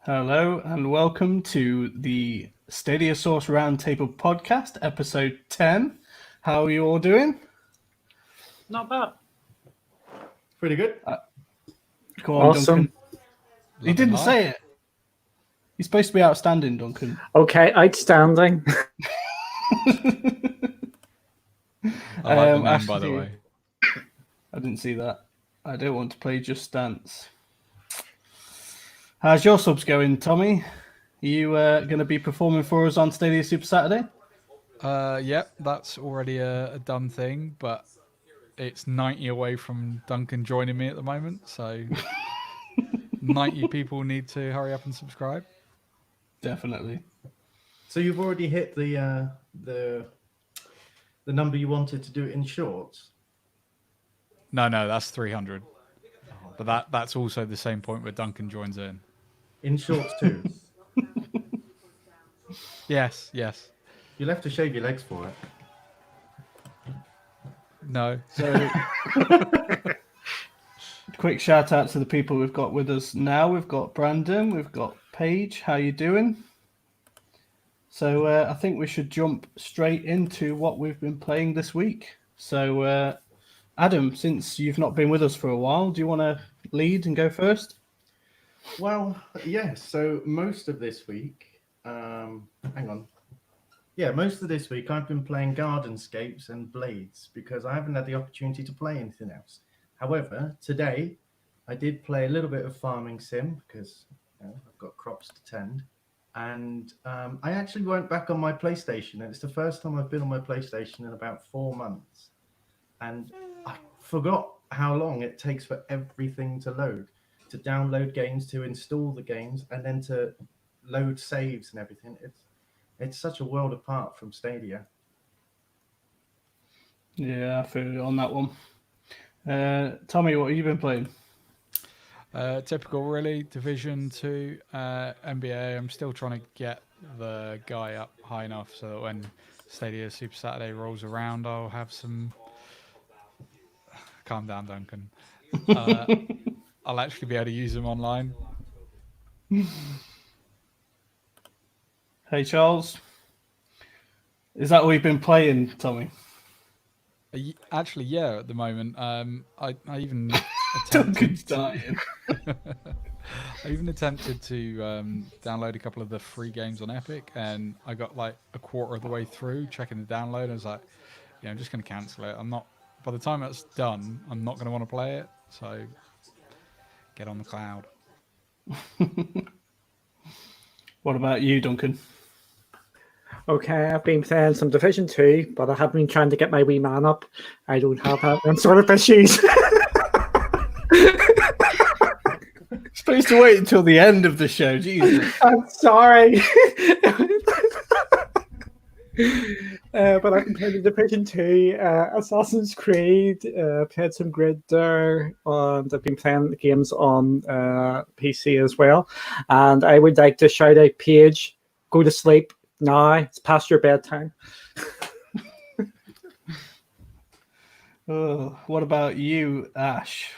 Hello and welcome to the Stadia Source Roundtable Podcast, episode 10. How are you all doing? Not bad. Pretty good. Go on, Awesome. Duncan. He didn't say it. He's supposed to be outstanding, Duncan. Okay, outstanding. I like the name, Ashley, by the way. I didn't see that. I don't want to play Just Dance. How's your subs going, Tommy? Are you going to be performing for us on Stadia Super Saturday? Yep, that's already a done thing, but it's 90 away from Duncan joining me at the moment, so 90 people need to hurry up and subscribe. Definitely. So you've already hit the number you wanted to do it in shorts. No, that's 300. But that's also the same point where Duncan joins in. In shorts too. Yes. You'll have to shave your legs for it. No. So, quick shout out to the people we've got with us now. We've got Brandon, we've got Paige. How you doing? So I think we should jump straight into what we've been playing this week. So Adam, since you've not been with us for a while, do you want to lead and go first? Well, yes. So most of this week, most of this week I've been playing Gardenscapes and Blades because I haven't had the opportunity to play anything else. However, today I did play a little bit of Farming Sim because I've got crops to tend. And I actually went back on my PlayStation, and it's the first time I've been on my PlayStation in about 4 months. And I forgot how long it takes for everything to load, to download games, to install the games, and then to load saves and everything. It's such a world apart from Stadia. Yeah, I feel you on that one. Tommy, what have you been playing? Typical, really. Division 2, NBA. I'm still trying to get the guy up high enough so that when Stadia Super Saturday rolls around, I'll have some... Calm down, Duncan. I'll actually be able to use them online. Hey, Charles. Is that all you've been playing, Tommy? Actually, yeah, at the moment. I even Duncan's dying. I even attempted to download a couple of the free games on Epic, and I got like a quarter of the way through checking the download. And I was like, I'm just going to cancel it. I'm not. By the time that's done, I'm not going to want to play it. So get on the cloud. What about you, Duncan? Okay, I've been playing some Division 2, but I have been trying to get my wee man up. I don't have that sort of issues. Supposed to wait until the end of the show, Jesus. I'm sorry. But I've been playing Division 2, Assassin's Creed, played some Grid there, and I've been playing the games on PC as well. And I would like to shout out Paige, go to sleep now, it's past your bedtime. What about you, Ash?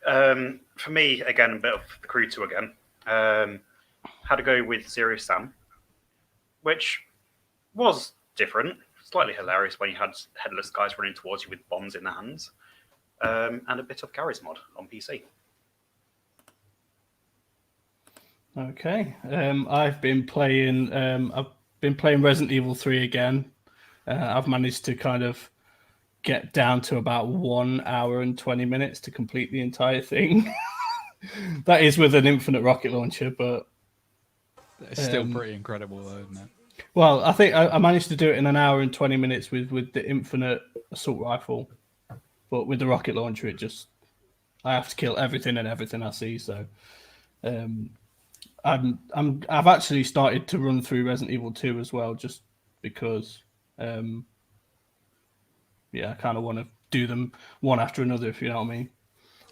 For me, again, a bit of the Crew 2 again. Had to go with Serious Sam, which was different, slightly hilarious when you had headless guys running towards you with bombs in their hands, and a bit of Garry's Mod on PC. Okay, I've been playing Resident Evil 3 again. I've managed to kind of get down to about 1 hour and 20 minutes to complete the entire thing. That is with an infinite rocket launcher, but It's still pretty incredible, though, isn't it? well, I think I managed to do it in 1 hour and 20 minutes with the infinite assault rifle, but with the rocket launcher, I have to kill everything and everything I see. So, I've actually started to run through Resident Evil 2 as well, just because, I kind of want to do them one after another, if you know what I mean.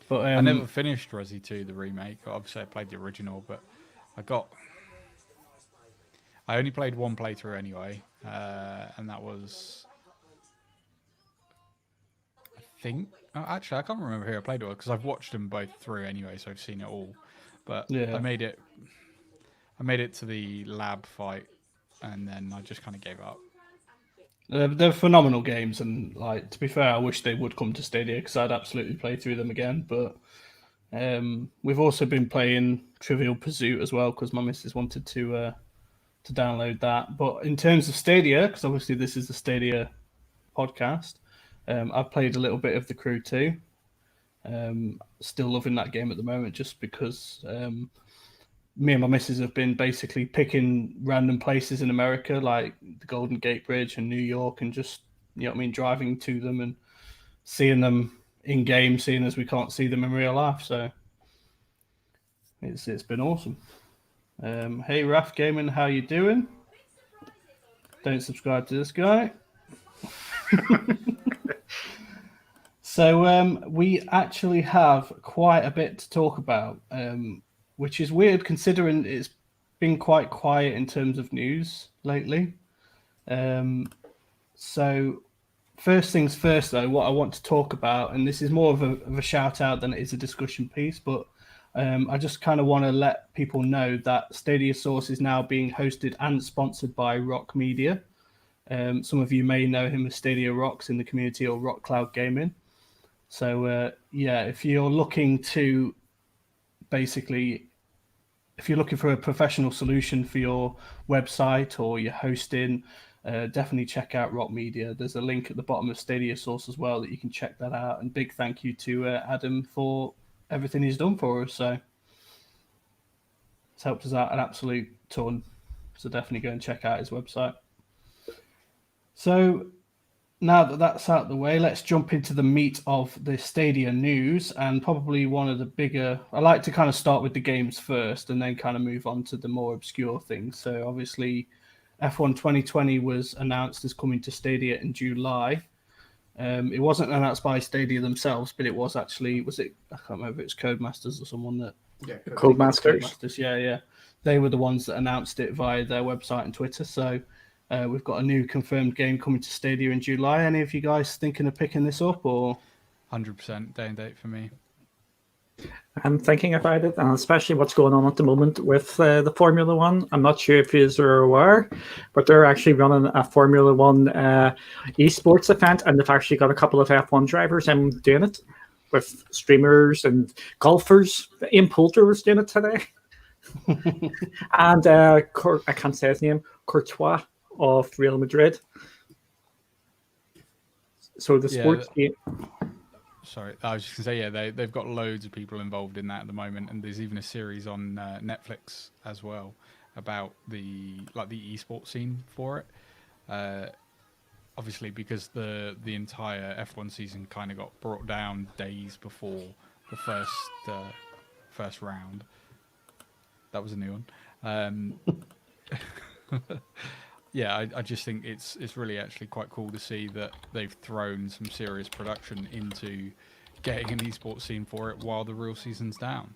But I never finished Resi 2, the remake. Obviously, I played the original, but I only played one playthrough anyway, and that was, I think. Oh, actually, I can't remember who I played it with because I've watched them both through anyway, so I've seen it all. But Yeah. I made it I made it to the lab fight, and then I just kind of gave up. They're phenomenal games, and like to be fair, I wish they would come to Stadia because I'd absolutely play through them again. But we've also been playing Trivial Pursuit as well because my missus wanted to download that. But in terms of Stadia, because obviously this is the Stadia podcast, I've played a little bit of The Crew 2. Still loving that game at the moment, just because me and my missus have been basically picking random places in America, like the Golden Gate Bridge and New York, and just, you know what I mean, driving to them and seeing them in game, seeing as we can't see them in real life. So it's been awesome. Hey Raf Gaming, how you doing? Don't subscribe to this guy. So we actually have quite a bit to talk about, which is weird considering it's been quite quiet in terms of news lately. So first things first, though, what I want to talk about, and this is more of a shout out than it is a discussion piece, but I just kind of want to let people know that Stadia Source is now being hosted and sponsored by Rock Media. Some of you may know him as Stadia Rocks in the community, or Rock Cloud Gaming. So if you're looking to basically, if you're looking for a professional solution for your website or your hosting, definitely check out Rock Media. There's a link at the bottom of Stadia Source as well that you can check that out. And big thank you to Adam for everything he's done for us. So it's helped us out an absolute ton. So definitely go and check out his website. So now that that's out of the way, let's jump into the meat of the Stadia news, and probably one of the bigger. I like to kind of start with the games first and then kind of move on to the more obscure things. So obviously F1 2020 was announced as coming to Stadia in July. It wasn't announced by Stadia themselves, but it was actually, I can't remember if it's Codemasters or someone that... Yeah, Codemasters. Yeah. They were the ones that announced it via their website and Twitter. So we've got a new confirmed game coming to Stadia in July. Any of you guys thinking of picking this up, or 100% day and date for me. I'm thinking about it, and especially what's going on at the moment with the Formula One. I'm not sure if you are aware, but they're actually running a Formula One esports event, and they've actually got a couple of F1 drivers doing it with streamers and golfers. Ian Poulter was doing it today. And I can't say his name, Courtois of Real Madrid. So the sports game. Sorry, I was just going to say, they've got loads of people involved in that at the moment, and there's even a series on Netflix as well about the esports scene for it. Obviously, because the entire F1 season kind of got brought down days before the first round. That was a new one. I just think it's really actually quite cool to see that they've thrown some serious production into getting an esports scene for it while the real season's down.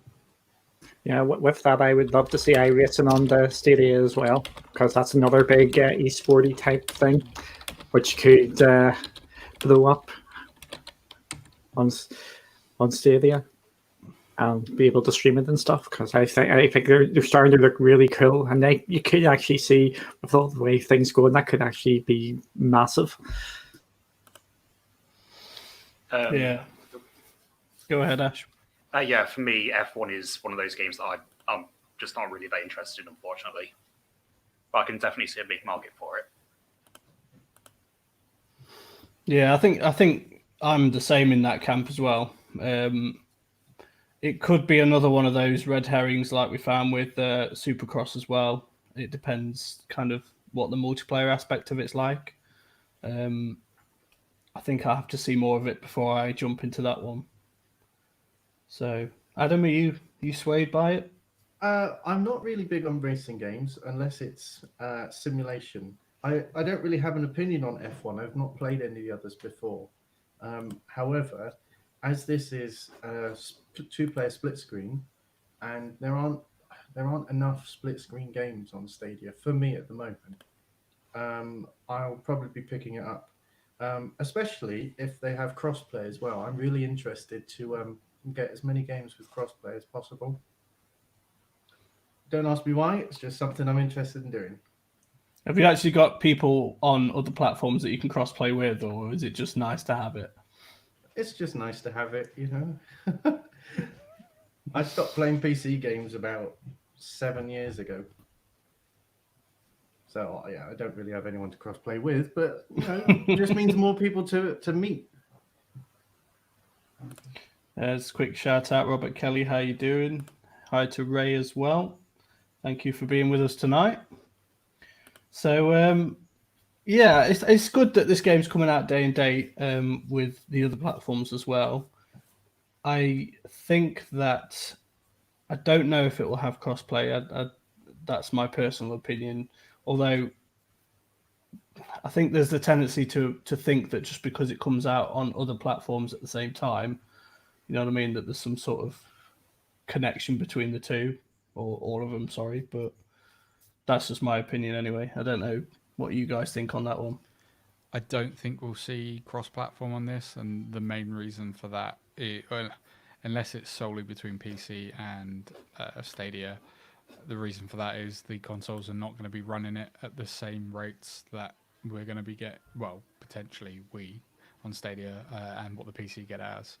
Yeah, with that, I would love to see iRacing on the Stadia as well, because that's another big esporty type thing, which could blow up on Stadia and be able to stream it and stuff, because I think they're starting to look really cool, and you could actually see, with all the way things go, that could actually be massive. Yeah. Go ahead, Ash. For me, F1 is one of those games that I'm just not really that interested in, unfortunately. But I can definitely see a big market for it. Yeah, I think I'm the same in that camp as well. It could be another one of those red herrings like we found with Supercross as well. It depends kind of what the multiplayer aspect of it's like. I think I have to see more of it before I jump into that one. So, Adam, are you swayed by it? I'm not really big on racing games unless it's simulation. I don't really have an opinion on F1. I've not played any of the others before. However, as this is a two-player split screen, and there aren't enough split screen games on Stadia for me at the moment, I'll probably be picking it up. Especially if they have crossplay as well. I'm really interested to get as many games with crossplay as possible. Don't ask me why. It's just something I'm interested in doing. Have you actually got people on other platforms that you can cross-play with, or is it just nice to have it? It's just nice to have it, you know. I stopped playing PC games about 7 years ago. So yeah, I don't really have anyone to cross-play with, but you know, it just means more people to meet. There's a quick shout out, Robert Kelly. How you doing? Hi to Ray as well. Thank you for being with us tonight. So yeah, it's good that this game's coming out day and date with the other platforms as well. I think that I don't know if it will have crossplay. That's my personal opinion. Although I think there's the tendency to think that just because it comes out on other platforms at the same time, you know what I mean, that there's some sort of connection between the two, or all of them, sorry. But that's just my opinion anyway. I don't know what you guys think on that one. I don't think we'll see cross-platform on this, and the main reason for that, unless it's solely between PC and Stadia, the reason for that is the consoles are not going to be running it at the same rates that we're going to be potentially we on Stadia and what the PC get as.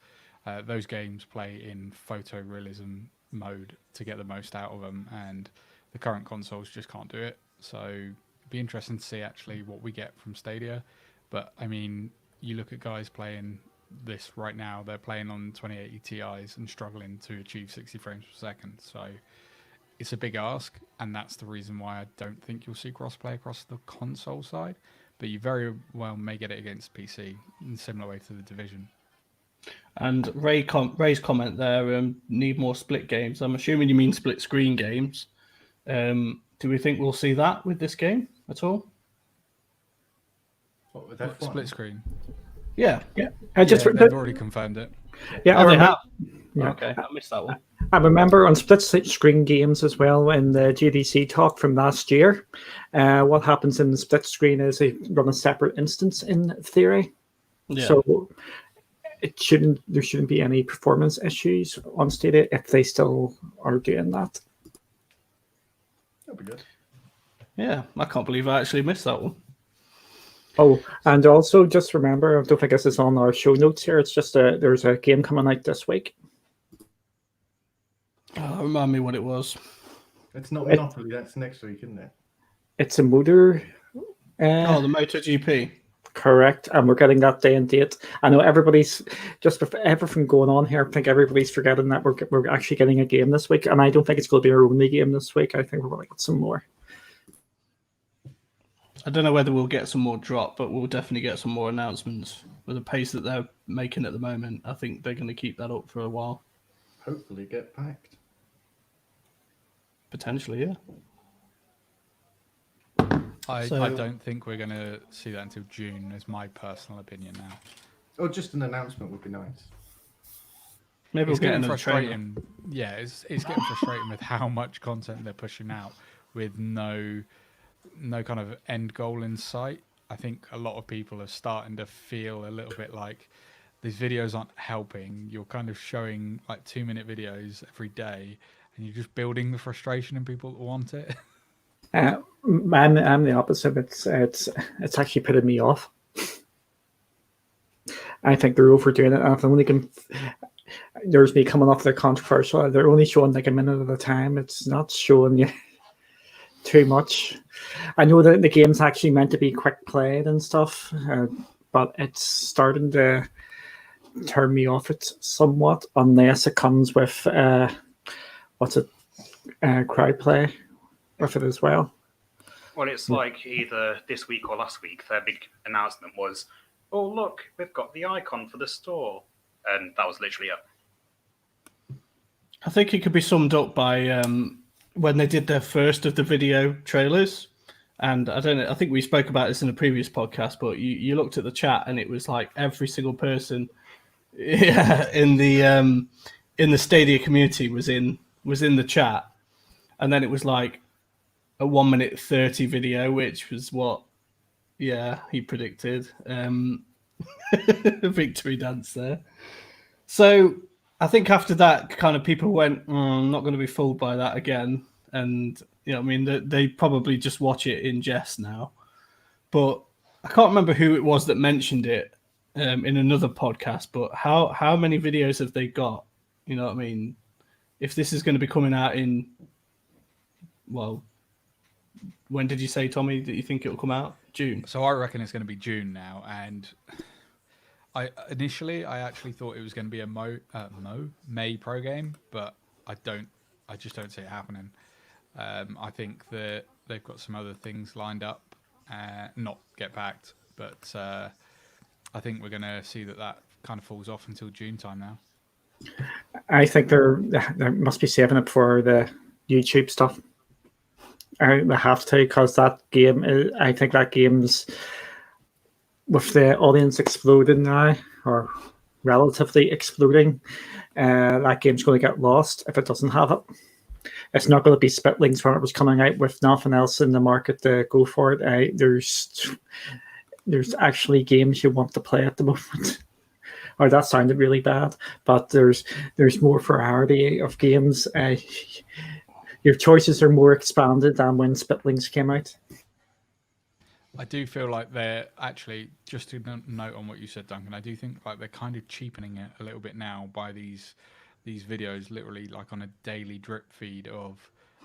Those games play in photorealism mode to get the most out of them, and the current consoles just can't do it. So it'd be interesting to see actually what we get from Stadia. But I mean, you look at guys playing this right now, they're playing on 2080 Ti's and struggling to achieve 60 frames per second. So it's a big ask, and that's the reason why I don't think you'll see crossplay across the console side. But you very well may get it against PC in a similar way to the Division. And Ray's comment there, need more split games. I'm assuming you mean split screen games. Do we think we'll see that with this game at all? What with that Split screen. Yeah. They've already confirmed it. Yeah, Oh, they have? Yeah. Okay, I missed that one. I remember on split screen games as well in the GDC talk from last year. What happens in the split screen is they run a separate instance in theory. Yeah. So there shouldn't be any performance issues on Stadia if they still are doing that. That'll be good. Yeah, I can't believe I actually missed that one. Oh, and also just remember, I don't think this is on our show notes here. It's just there's a game coming out this week. Oh, remind me what it was. It's not Monopoly. That's next week, isn't it? It's a motor. The MotoGP. Correct, and we're getting that day and date. I know everybody's just with everything going on here. I think everybody's forgetting that we're actually getting a game this week, and I don't think it's going to be our only game this week. I think we're going to get some more. I don't know whether we'll get some more drop, but we'll definitely get some more announcements. With the pace that they're making at the moment, I think they're going to keep that up for a while. Hopefully get packed. Potentially, yeah. I don't think we're going to see that until June, is my personal opinion now. Or just an announcement would be nice. Maybe It's we'll get getting another trailer. frustrating. Yeah, it's getting frustrating with how much content they're pushing out with no kind of end goal in sight. I think a lot of people are starting to feel a little bit like these videos aren't helping. You're kind of showing like 2-minute videos every day, and you're just building the frustration in people that want it. I'm the opposite. It's actually putting me off. I think they're overdoing it. If only there's me coming off the controversial. They're only showing like a minute at a time. It's not showing you too much. I know that the game's actually meant to be quick played and stuff, but it's starting to turn me off it somewhat, unless it comes with crowd play with it as well. Well, it's like either this week or last week, their big announcement was, oh, look, we've got the icon for the store. And that was literally it. I think it could be summed up by when they did their first of the video trailers. And I don't know, I think we spoke about this in a previous podcast, but you looked at the chat and it was like every single person in the Stadia community was in the chat. And then it was like a 1:30 video, which was what he predicted. Victory dance there. So I think after that, kind of people went, I'm not going to be fooled by that again. and I mean, they probably just watch it in jest now. But I can't remember who it was that mentioned it in another podcast. But how many videos have they got? You know what I mean? If this is going to be coming out in, well, when did you say, Tommy, that you think it will come out? June. So I reckon it's going to be June now, and I actually thought it was going to be a May pro game, but I just don't see it happening. I think that they've got some other things lined up, not get backed, but I think we're going to see that kind of falls off until June time now. I think there must be saving it for the YouTube stuff. They have to, because that game, I think that game's, with the audience exploding now, or relatively exploding, that game's going to get lost if it doesn't have it. It's not going to be Spitlings when it was coming out with nothing else in the market to go for it. There's actually games you want to play at the moment. Or that sounded really bad, but there's more variety of games. Your choices are more expanded than when Spitlings came out. I do feel like they're actually, just to note on what you said, Duncan, I do think like they're kind of cheapening it a little bit now by these videos, literally like on a daily drip feed of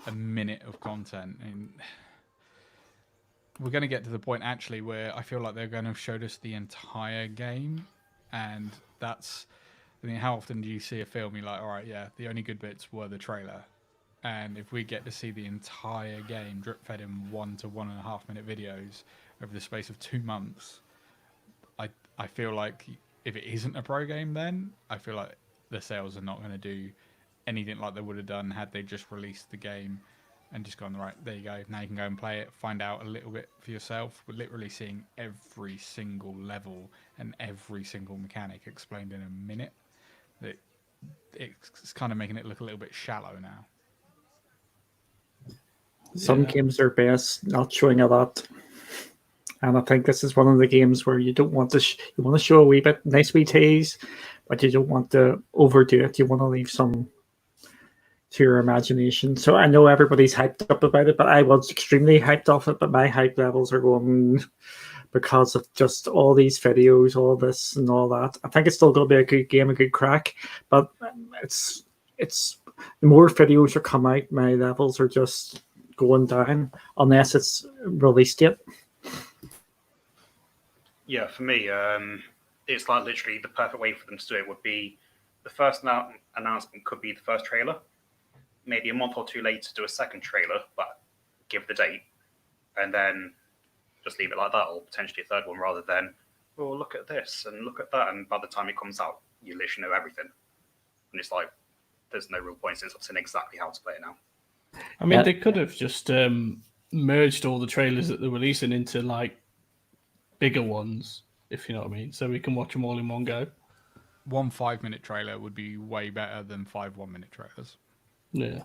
a minute of content. And we're going to get to the point actually where I feel like they're going to have showed us the entire game, and that's, I mean, how often do you see a film you're like, all right, yeah, the only good bits were the trailer. And if we get to see the entire game drip fed in 1 to 1.5 minute videos over the space of 2 months, I feel like if it isn't a pro game, then I feel like the sales are not going to do anything like they would have done had they just released the game and just gone, right, there you go, now you can go and play it, find out a little bit for yourself. We're literally seeing every single level and every single mechanic explained in a minute. It's kind of making it look a little bit shallow now. Some games are best not showing a lot, and I think this is one of the games where you don't want to you want to show a wee bit, nice wee tease, but you don't want to overdo it. You want to leave some to your imagination. So I know everybody's hyped up about it, but I was extremely hyped off it. But my hype levels are going because of just all these videos, all this and all that. I think it's still going to be a good game, a good crack, but it's the more videos are come out, my levels are just going down unless it's released yet. Yeah, for me, it's like literally the perfect way for them to do it would be the first announcement could be the first trailer, maybe a month or two later do a second trailer, but give the date, and then just leave it like that, or potentially a third one, rather than, oh, look at this and look at that, and by the time it comes out, you literally know everything. And it's like, there's no real point since I've seen exactly how to play it now. I mean, they could have just merged all the trailers that they're releasing into like bigger ones, if you know what I mean, so we can watch them all in one go. 1 5-minute trailer would be way better than 5 1-minute trailers. Yeah.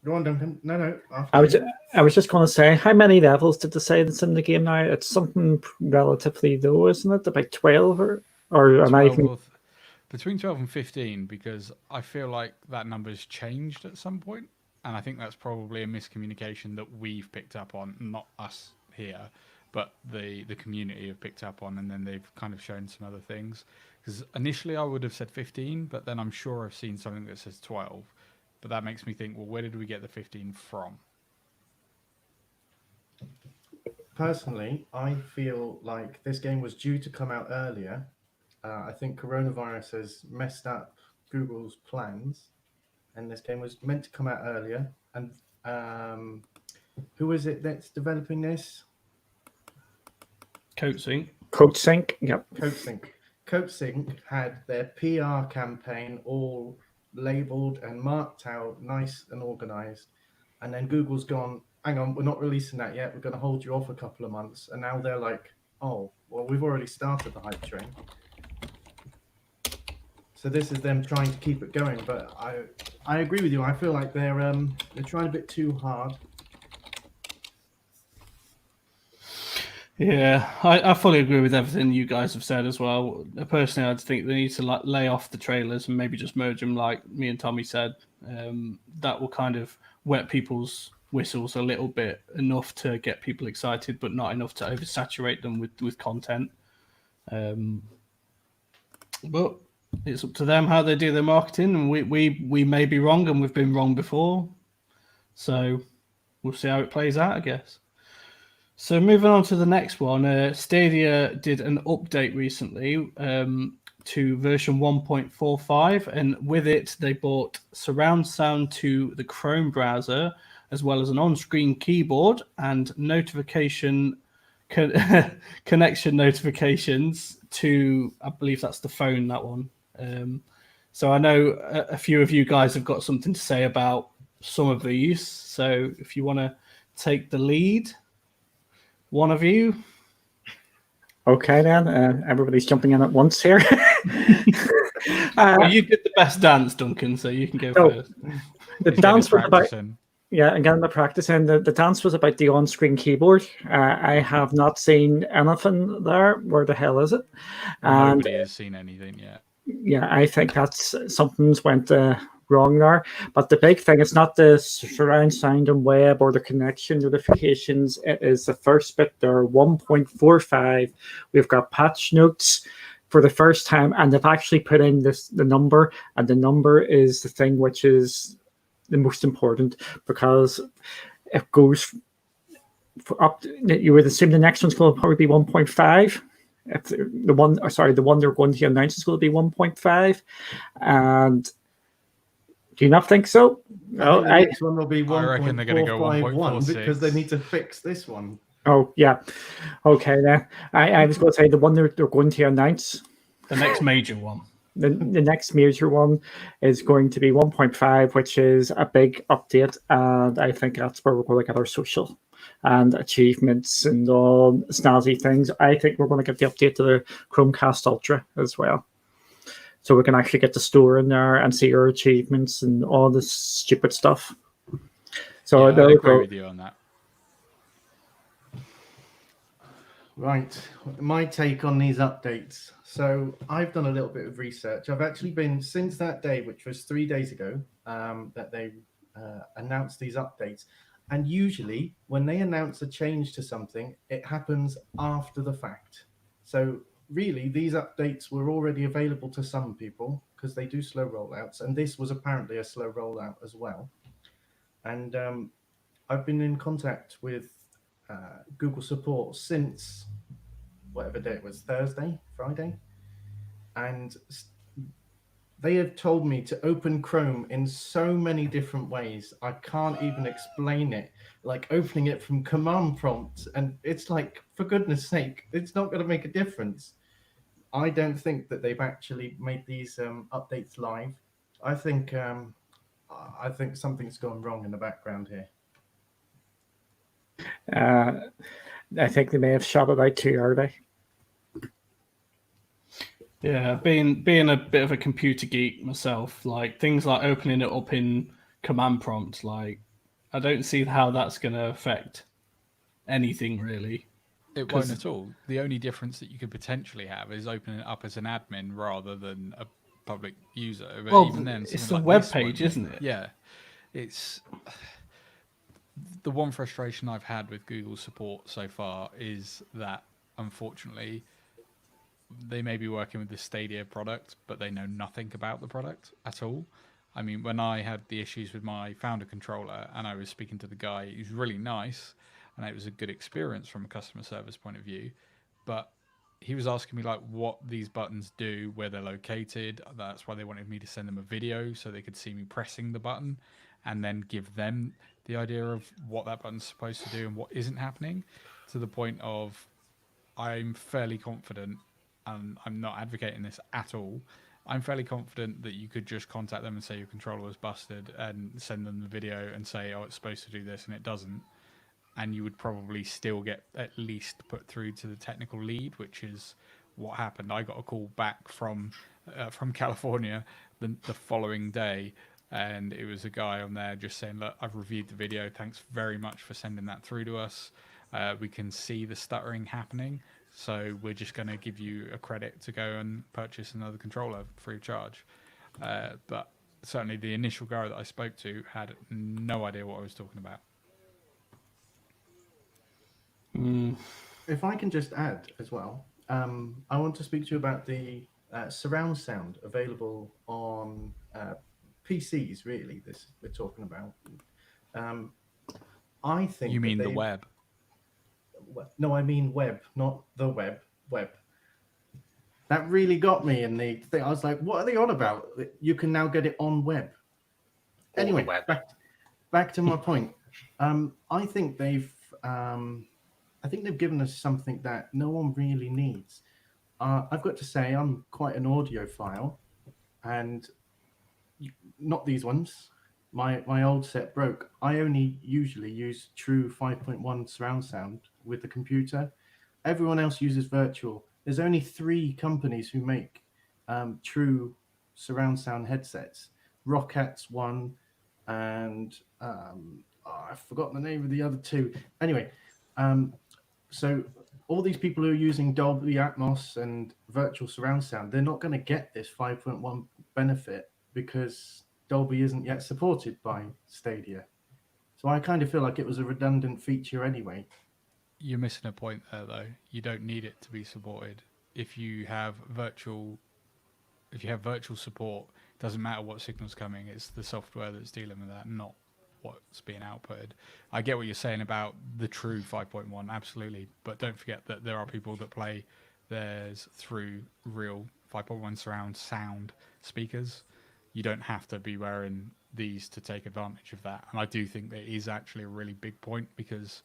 Go on, Duncan. No. I was just going to say, how many levels did they say that's in the game now? It's something relatively low, isn't it? About 12 or am I even... Between 12 and 15, because I feel like that number's changed at some point, and I think that's probably a miscommunication that we've picked up on, not us here, but the community have picked up on, and then they've kind of shown some other things. Because initially I would have said 15, but then I'm sure I've seen something that says 12. But that makes me think, well, where did we get the 15 from? Personally, I feel like this game was due to come out earlier. I think coronavirus has messed up Google's plans, and this game was meant to come out earlier. And who is it that's developing this? CodeSync. Yep. CodeSync had their PR campaign all labeled and marked out, nice and organized. And then Google's gone, hang on, we're not releasing that yet. We're going to hold you off a couple of months. And now they're like, oh, well, we've already started the hype train. So this is them trying to keep it going. But I agree with you. I feel like they're trying a bit too hard. Yeah, I fully agree with everything you guys have said as well. Personally, I think they need to like lay off the trailers and maybe just merge them, like me and Tommy said. That will kind of wet people's whistles a little bit, enough to get people excited, but not enough to oversaturate them with content. Um, but it's up to them how they do their marketing, and we may be wrong, and we've been wrong before. So we'll see how it plays out, I guess. So moving on to the next one, Stadia did an update recently to version 1.45, and with it they brought surround sound to the Chrome browser, as well as an on-screen keyboard and connection notifications to, I believe that's the phone, that one. So I know a few of you guys have got something to say about some of these. So if you want to take the lead, one of you. Okay, then. Everybody's jumping in at once here. Well, you did the best dance, Duncan, so you can go first. The He's getting dance his was about, practice in. yeah, again, the practice, and the dance was about the on-screen keyboard. I have not seen anything there. Where the hell is it? And Nobody has seen anything yet. yeah, I think that's something's went wrong there. But the big thing, it's not the surround sound and web or the connection notifications. It is the first bit there, 1.45. We've got patch notes for the first time, and they've actually put in the number, and the number is the thing which is the most important, because it goes for up. You would assume the next one's going to probably be 1.5. If the one they're going to announce is going to be 1.5, and do you not think so? I think the next one will be I reckon they're gonna go 1.451 because they 1.46. need to fix this one. Oh yeah, okay then. I was going to say the one they're going to announce. The next major one. The next major one is going to be 1.5, which is a big update, and I think that's where we're going to get our social and achievements and all snazzy things. I think we're going to get the update to the Chromecast Ultra as well. So we can actually get the store in there and see our achievements and all this stupid stuff. So Yeah, I agree with you on that. Right, my take on these updates. So I've done a little bit of research. I've actually been, since that day, which was 3 days ago, that they announced these updates. And usually when they announce a change to something, it happens after the fact. So really, these updates were already available to some people because they do slow rollouts. And this was apparently a slow rollout as well. And I've been in contact with Google support since whatever day it was, Friday, and they have told me to open Chrome in so many different ways. I can't even explain it, like opening it from command prompt, and it's like, for goodness sake, it's not going to make a difference. I don't think that they've actually made these updates live. I think something's gone wrong in the background here. I think they may have shot it out too early. Yeah, being a bit of a computer geek myself, like things like opening it up in command prompt, like I don't see how that's going to affect anything really. It won't at all. The only difference that you could potentially have is opening it up as an admin rather than a public user. But Well, even then, it's something a like web this page, won't- isn't it? Yeah, it's the one frustration I've had with Google support so far is that unfortunately they may be working with the Stadia product, but they know nothing about the product at all. I mean, when I had the issues with my founder controller and I was speaking to the guy, he was really nice and it was a good experience from a customer service point of view, but he was asking me like what these buttons do, where they're located. That's why they wanted me to send them a video so they could see me pressing the button and then give them the idea of what that button's supposed to do and what isn't happening, to the point of I'm fairly confident, and I'm not advocating this at all, I'm fairly confident that you could just contact them and say your controller was busted and send them the video and say, oh, it's supposed to do this and it doesn't. And you would probably still get at least put through to the technical lead, which is what happened. I got a call back from California the following day, and it was a guy on there just saying, look, I've reviewed the video. Thanks very much for sending that through to us. We can see the stuttering happening, so we're just going to give you a credit to go and purchase another controller free of charge. But certainly the initial guy that I spoke to had no idea what I was talking about. If I can just add as well, I want to speak to you about the surround sound available on PCs. Really, this we're talking about. I think You that mean the web? No, I mean web, not the web. Web. That really got me in the thing. I was like, "What are they on about? You can now get it on web." Or the Anyway, web. back to my point. I think they've given us something that no one really needs. I've got to say, I'm quite an audiophile, and not these ones. My old set broke. I only usually use true 5.1 surround sound with the computer. Everyone else uses virtual. There's only 3 companies who make true surround sound headsets. Rockat's one, and I've forgotten the name of the other 2. Anyway, so all these people who are using Dolby Atmos and virtual surround sound, they're not going to get this 5.1 benefit because Dolby isn't yet supported by Stadia. So I kind of feel like it was a redundant feature anyway. You're missing a point there, though. You don't need it to be supported. If you have virtual support, it doesn't matter what signal's coming. It's the software that's dealing with that, not what's being outputted. I get what you're saying about the true 5.1, absolutely, but don't forget that there are people that play theirs through real 5.1 surround sound speakers. You don't have to be wearing these to take advantage of that. And I do think that is actually a really big point, because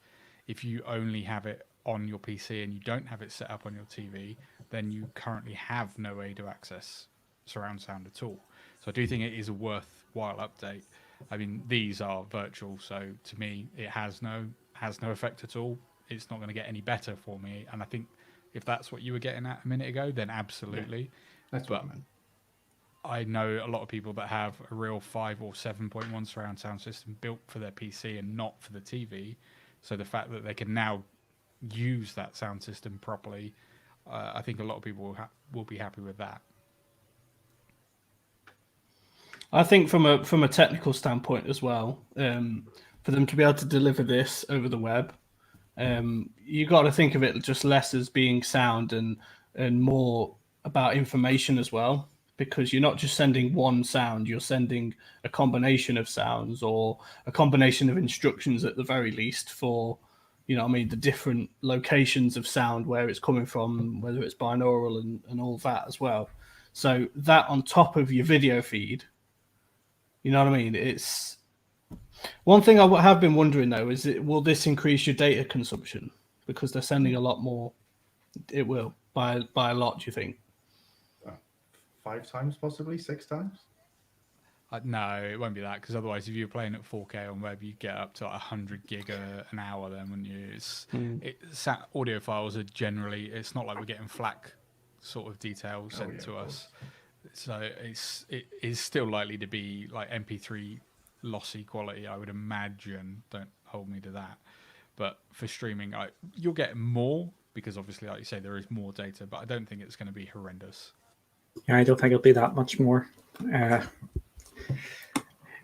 if you only have it on your PC and you don't have it set up on your TV, then you currently have no way to access surround sound at all. So I do think it is a worthwhile update. I mean, these are virtual, so to me, it has no effect at all. It's not going to get any better for me. And I think if that's what you were getting at a minute ago, then absolutely. Yeah, that's what I meant. I know a lot of people that have a real 5 or 7.1 surround sound system built for their PC and not for the TV. So the fact that they can now use that sound system properly, I think a lot of people will be happy with that. I think from a technical standpoint as well, for them to be able to deliver this over the web, you got to think of it just less as being sound and more about information as well, because you're not just sending one sound, you're sending a combination of sounds or a combination of instructions at the very least for, the different locations of sound, where it's coming from, whether it's binaural and all that as well. So that on top of your video feed, you know what I mean? It's one thing I have been wondering though, is will this increase your data consumption? Because they're sending a lot more. It will by a lot, do you think? 5 times, possibly 6 times. No, it won't be that, because otherwise, if you're playing at 4K on web, you get up to 100 gig an hour. Then, wouldn't you? Audio files are generally. It's not like we're getting FLAC sort of details sent to us. So it is still likely to be like MP3 lossy quality, I would imagine. Don't hold me to that. But for streaming, you'll get more, because obviously, like you say, there is more data. But I don't think it's going to be horrendous. Yeah, I don't think it'll be that much more.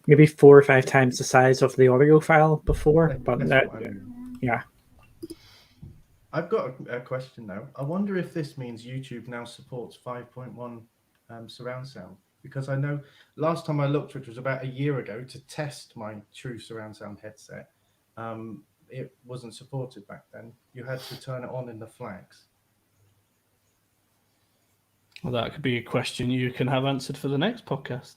Maybe 4 or 5 times the size of the audio file before, but yeah. I've got a question now. I wonder if this means YouTube now supports 5.1 surround sound, because I know last time I looked, which was about a year ago, to test my true surround sound headset, it wasn't supported back then. You had to turn it on in the flags. Well, that could be a question you can have answered for the next podcast.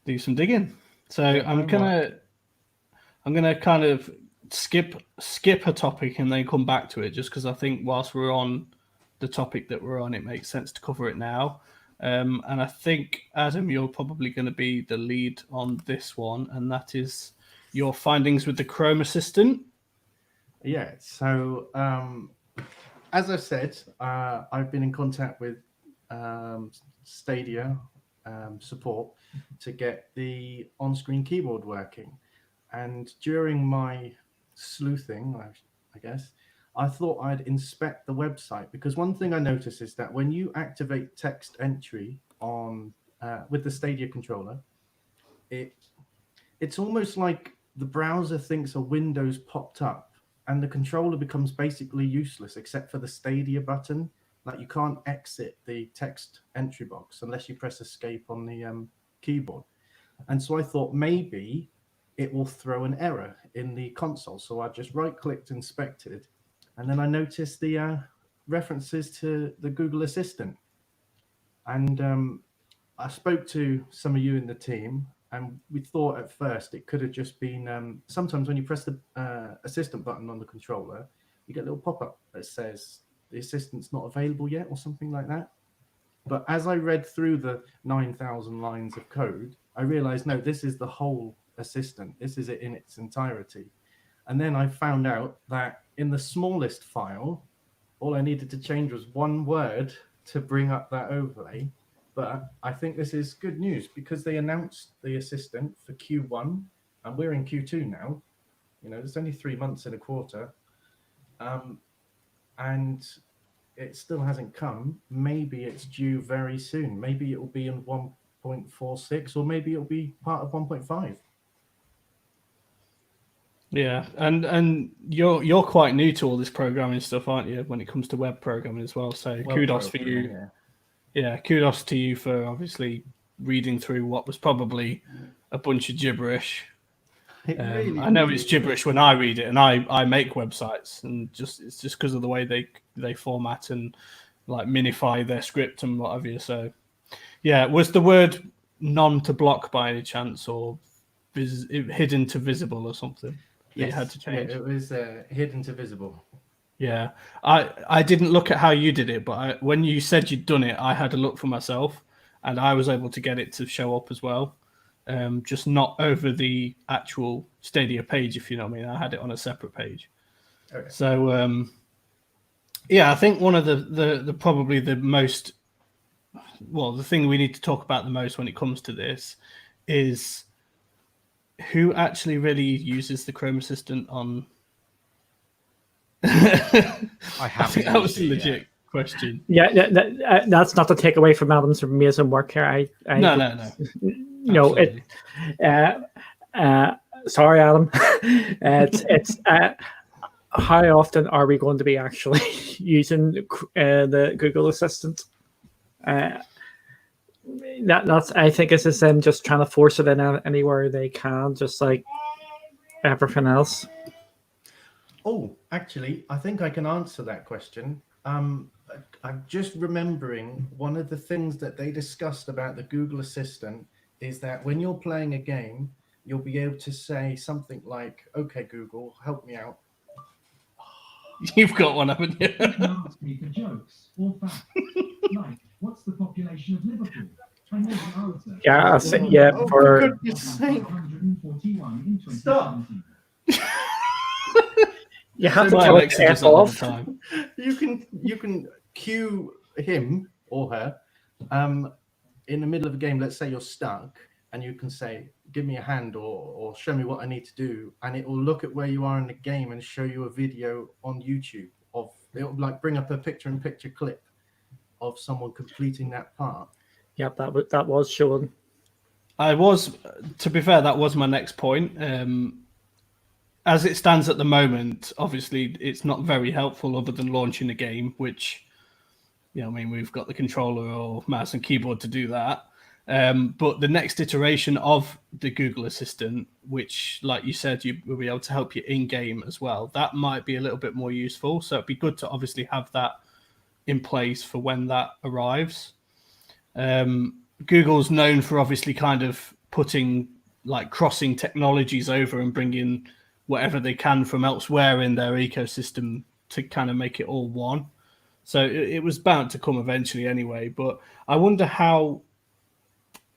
Do some digging. So I'm gonna kind of skip a topic and then come back to it, just because I think whilst we're on the topic that we're on, it makes sense to cover it now. And I think, Adam, you're probably going to be the lead on this one, and that is your findings with the Chrome Assistant. Yeah. So as I said, I've been in contact with Stadia support to get the on-screen keyboard working. And during my sleuthing, I guess, I thought I'd inspect the website, because one thing I noticed is that when you activate text entry on with the Stadia controller, it's almost like the browser thinks a window's popped up and the controller becomes basically useless except for the Stadia button. Like, you can't exit the text entry box unless you press escape on the keyboard. And so I thought maybe it will throw an error in the console. So I just right-clicked, inspected, and then I noticed the references to the Google Assistant. And I spoke to some of you in the team, and we thought at first it could have just been sometimes when you press the assistant button on the controller, you get a little pop-up that says the assistant's not available yet or something like that. But as I read through the 9,000 lines of code, I realized, no, this is the whole assistant. This is it in its entirety. And then I found out that in the smallest file, all I needed to change was one word to bring up that overlay. But I think this is good news, because they announced the assistant for Q1, and we're in Q2 now. You know, it's only 3 months in a quarter. And it still hasn't come. Maybe it's due very soon. Maybe it will be in 1.46, or maybe it'll be part of 1.5. Yeah, and you're quite new to all this programming stuff, aren't you? When it comes to web programming as well. So kudos for you. Yeah. Yeah, kudos to you for obviously reading through what was probably a bunch of gibberish. I know it's gibberish when I read it, and I make websites, and it's just because of the way they format and like minify their script and what have you. So yeah, was the word none to block by any chance, or hidden to visible or something? Yes, you had to change. Yeah, it was hidden to visible. Yeah, I didn't look at how you did it, but when you said you'd done it, I had a look for myself, and I was able to get it to show up as well. Just not over the actual Stadia page, if you know what I mean. I had it on a separate page. Okay. So yeah, I think one of the probably the most, well, the thing we need to talk about the most when it comes to this is who actually really uses the Chrome Assistant on. I haven't. I think that was a legit question. Yeah, that's not to take away from Adam's amazing work here. No. No, it. Sorry, Adam. It's how often are we going to be actually using the Google Assistant? That's I think it's just them just trying to force it in anywhere they can, just like everything else. Oh, actually, I think I can answer that question. I'm just remembering one of the things that they discussed about the Google Assistant is that when you're playing a game, you'll be able to say something like, "Okay, Google, help me out." You've got one, haven't you? You can ask me for jokes or facts. Like, what's the population of Liverpool? I know the answer. Yeah, I think, yeah. Oh, For goodness sake. 141 in 2017. Stop. you have to My tell Alexa it does that all the off. time. You can cue him or her in the middle of a game. Let's say you're stuck, and you can say, "Give me a hand," or "Show me what I need to do," and it will look at where you are in the game and show you a video on YouTube of it'll like bring up a picture-in-picture clip of someone completing that part. Yep, that was shown. To be fair, that was my next point. As it stands at the moment, obviously it's not very helpful other than launching a game, which, you know, I mean, we've got the controller or mouse and keyboard to do that. But the next iteration of the Google Assistant, which, like you said, you will be able to help you in-game as well, that might be a little bit more useful. So it'd be good to obviously have that in place for when that arrives. Google's known for obviously kind of putting, like, crossing technologies over and bringing whatever they can from elsewhere in their ecosystem to kind of make it all one. So it was bound to come eventually anyway. But I wonder how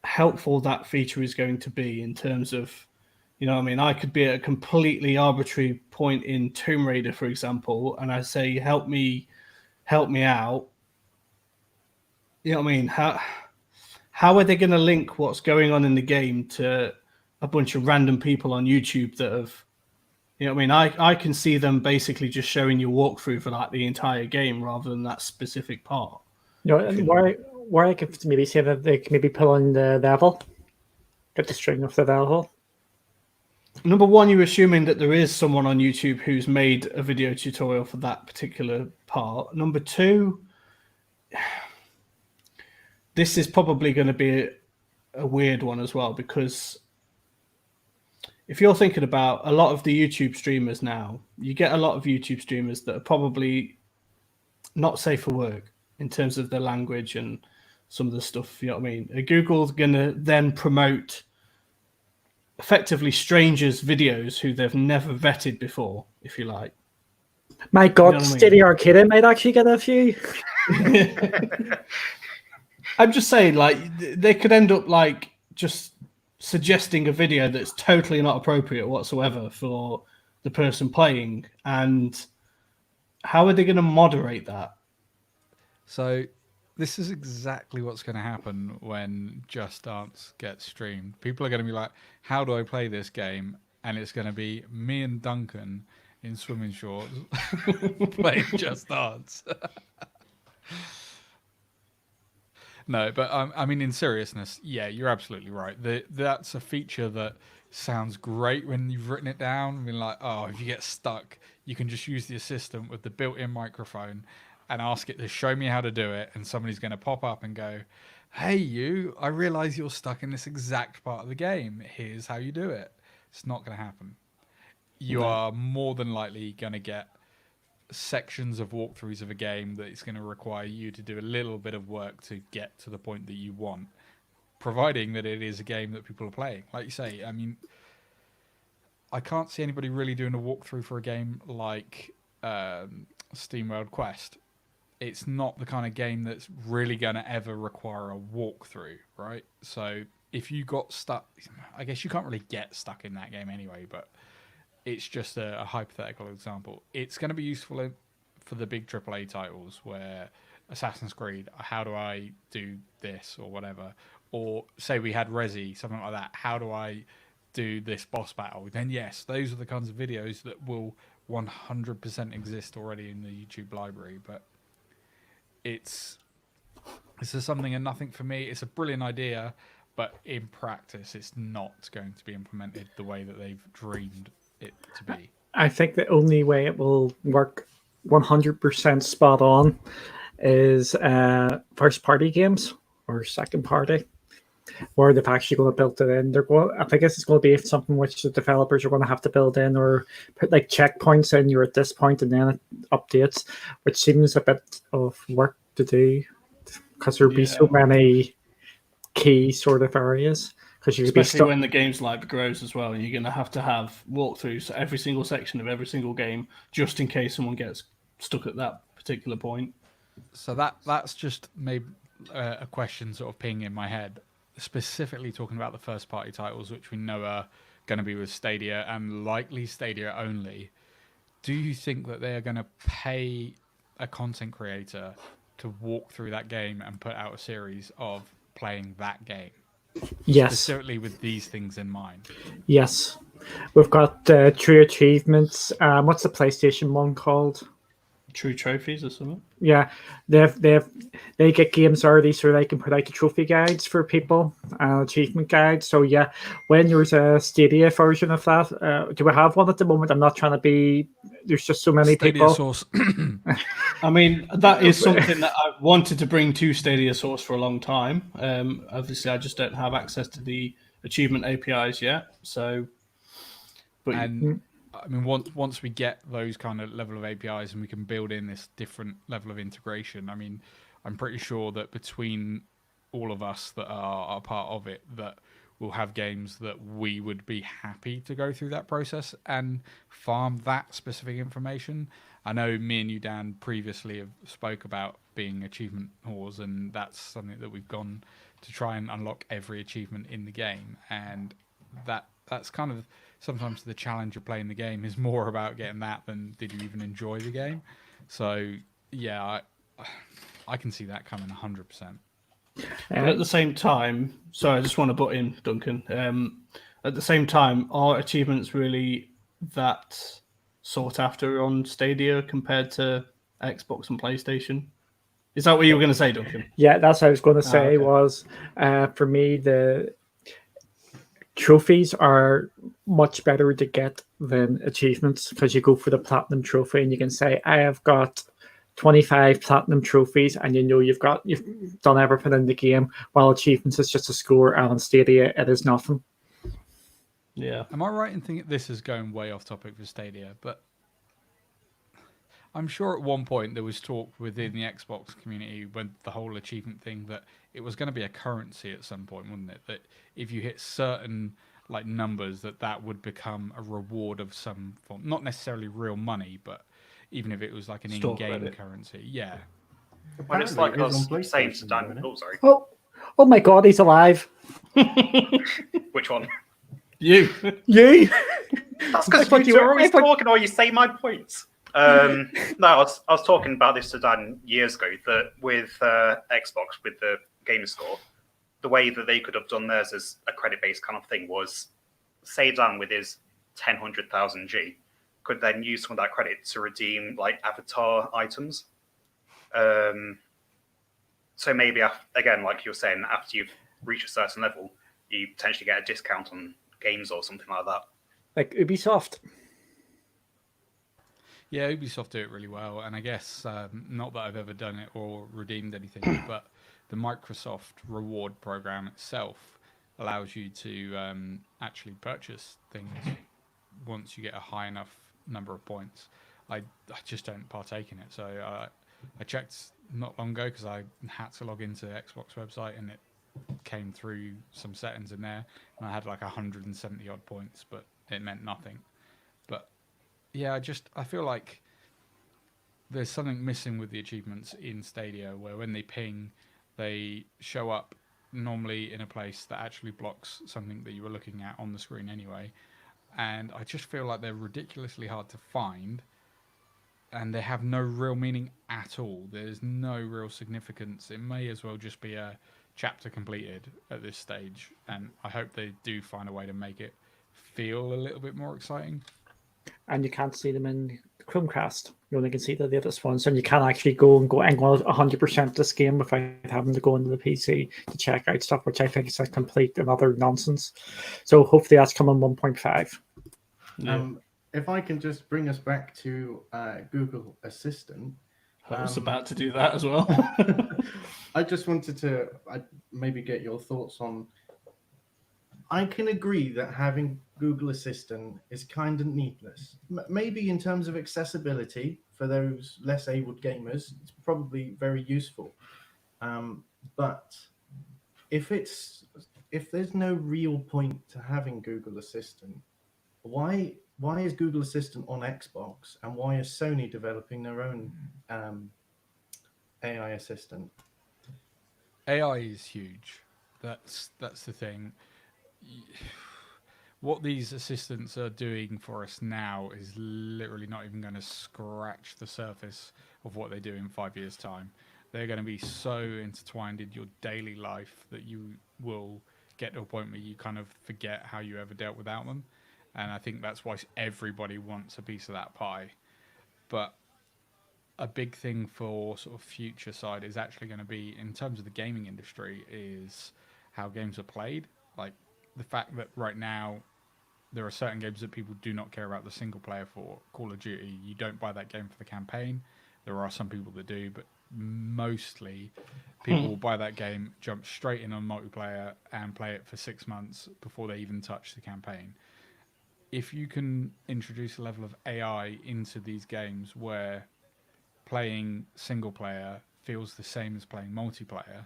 helpful that feature is going to be in terms of, you know, I mean, I could be at a completely arbitrary point in Tomb Raider, for example, and I say, help me out. You know what I mean? How are they going to link what's going on in the game to a bunch of random people on YouTube that have, you know what I mean? I can see them basically just showing you a walkthrough for like the entire game rather than that specific part. You know, and where I could maybe say that they can maybe pull on the level, get the string of the level. Number one, you're assuming that there is someone on YouTube who's made a video tutorial for that particular part. Number two, this is probably going to be a weird one as well, because if you're thinking about a lot of the YouTube streamers now, you get a lot of YouTube streamers that are probably not safe for work in terms of their language and some of the stuff, you know what I mean? Google's going to then promote effectively strangers' videos who they've never vetted before, if you like. My God, You know what I mean? Stadia Arcade might actually get a few. I'm just saying, like, they could end up like just suggesting a video that's totally not appropriate whatsoever for the person playing, and how are they going to moderate that? So this is exactly what's going to happen when Just Dance gets streamed. People are going to be like, how do I play this game? And it's going to be me and Duncan in swimming shorts playing Just Dance. No, but I mean, in seriousness, yeah, you're absolutely right. That's a feature that sounds great when you've written it down. I mean, like, oh, if you get stuck, you can just use the assistant with the built-in microphone and ask it to show me how to do it, and somebody's going to pop up and go, hey, you, I realize you're stuck in this exact part of the game. Here's how you do it. It's not going to happen. You are more than likely going to get sections of walkthroughs of a game that it's going to require you to do a little bit of work to get to the point that you want, providing that it is a game that people are playing. Like you say, I mean, I can't see anybody really doing a walkthrough for a game like SteamWorld Quest. It's not the kind of game that's really going to ever require a walkthrough, right? So if you got stuck, I guess you can't really get stuck in that game anyway, but it's just a hypothetical example. It's going to be useful for the big AAA titles where Assassin's Creed, how do I do this or whatever? Or say we had Resi, something like that. How do I do this boss battle? Then yes, those are the kinds of videos that will 100% exist already in the YouTube library. But it's just something and nothing for me. It's a brilliant idea, but in practice, it's not going to be implemented the way that they've dreamed it to be. I think the only way it will work 100% spot on is first party games or second party, where they've actually going to build it in. I think it's going to be something which the developers are going to have to build in or put like checkpoints in. You're at this point and then it updates, which seems a bit of work to do because there'll be so many key sort of areas. Especially when the game's live grows as well, and you're going to have walkthroughs for every single section of every single game, just in case someone gets stuck at that particular point. So that's just made a question sort of ping in my head, specifically talking about the first-party titles, which we know are going to be with Stadia and likely Stadia only. Do you think that they are going to pay a content creator to walk through that game and put out a series of playing that game? Yes. Specifically with these things in mind. Yes. We've got True Achievements. What's the PlayStation one called? True Trophies or something? Yeah. They get games early so they can put out the trophy guides for people, achievement guides. So yeah, when there's a Stadia version of that, do we have one at the moment? I'm not trying to be... There's just so many Stadia people. Source. I mean, that is something that I've wanted to bring to Stadia Source for a long time. Obviously, I just don't have access to the achievement APIs yet. So, but I mean, once we get those kind of level of APIs and we can build in this different level of integration, I mean, I'm pretty sure that between all of us that are part of it, that we'll have games that we would be happy to go through that process and farm that specific information. I know me and you, Dan, previously have spoke about being achievement whores, and that's something that we've gone to try and unlock every achievement in the game. And that's kind of sometimes the challenge of playing the game is more about getting that than did you even enjoy the game. So yeah, I can see that coming 100%. But at the same time, sorry, I just want to butt in, Duncan. at the same time, are achievements really that sought after on Stadia compared to Xbox and PlayStation? Is that what you were going to say, Duncan? Yeah, that's what I was going to say. okay. Was for me, the trophies are much better to get than achievements, because you go for the platinum trophy and you can say, I have got 25 platinum trophies, and you've done everything in the game, while achievements is just a score, and on Stadia it is nothing. Yeah. Am I right in thinking this is going way off topic for Stadia? But I'm sure at one point there was talk within the Xbox community when the whole achievement thing that it was going to be a currency at some point, wouldn't it? That if you hit certain like numbers, that would become a reward of some form, not necessarily real money, but even if it was like an Store in-game credit. currency, yeah. Well, it's Apparently like it is on us saying to PlayStation, Dan. isn't it? Oh, sorry. Oh my God, he's alive! Which one? You. You. That's I because thought you you two were- are always I thought- talking or you say my points. No, I was talking about this to Dan years ago, that with Xbox, with the Game Store, the way that they could have done theirs as a credit-based kind of thing was, say Dan with his 100,000 G could then use some of that credit to redeem like avatar items. So maybe, again, like you were saying, after you've reached a certain level, you potentially get a discount on games or something like that. Like Ubisoft. Yeah, Ubisoft do it really well, and I guess not that I've ever done it or redeemed anything, but the Microsoft reward program itself allows you to actually purchase things once you get a high enough number of points. I just don't partake in it, so I checked not long ago because I had to log into the Xbox website, and it came through some settings in there, and I had like 170 odd points, but it meant nothing. But yeah, I feel like there's something missing with the achievements in Stadia, where when they ping, they show up normally in a place that actually blocks something that you were looking at on the screen anyway. And I just feel like they're ridiculously hard to find, and they have no real meaning at all. There's no real significance. It may as well just be a chapter completed at this stage, and I hope they do find a way to make it feel a little bit more exciting. And you can't see them in Chromecast. You only can see the latest ones, and you can actually go and 100% this game without having to go into the PC to check out stuff, which I think is a complete and utter nonsense. So hopefully that's coming 1.5. Yeah. If I can just bring us back to Google Assistant. I was about to do that as well. I just wanted to maybe get your thoughts on. I can agree that having Google Assistant is kind of needless. Maybe in terms of accessibility for those less abled gamers, it's probably very useful. But if there's no real point to having Google Assistant, why is Google Assistant on Xbox, and why is Sony developing their own AI assistant? AI is huge. That's the thing. What these assistants are doing for us now is literally not even going to scratch the surface of what they do in 5 years' time. They're going to be so intertwined in your daily life that you will get to a point where you kind of forget how you ever dealt without them. And I think that's why everybody wants a piece of that pie. But a big thing for sort of future side is actually going to be, in terms of the gaming industry, is how games are played. Like the fact that right now there are certain games that people do not care about the single player for. Call of Duty, you don't buy that game for the campaign. There are some people that do, but mostly people will buy that game, jump straight in on multiplayer, and play it for 6 months before they even touch the campaign. If you can introduce a level of AI into these games where playing single player feels the same as playing multiplayer,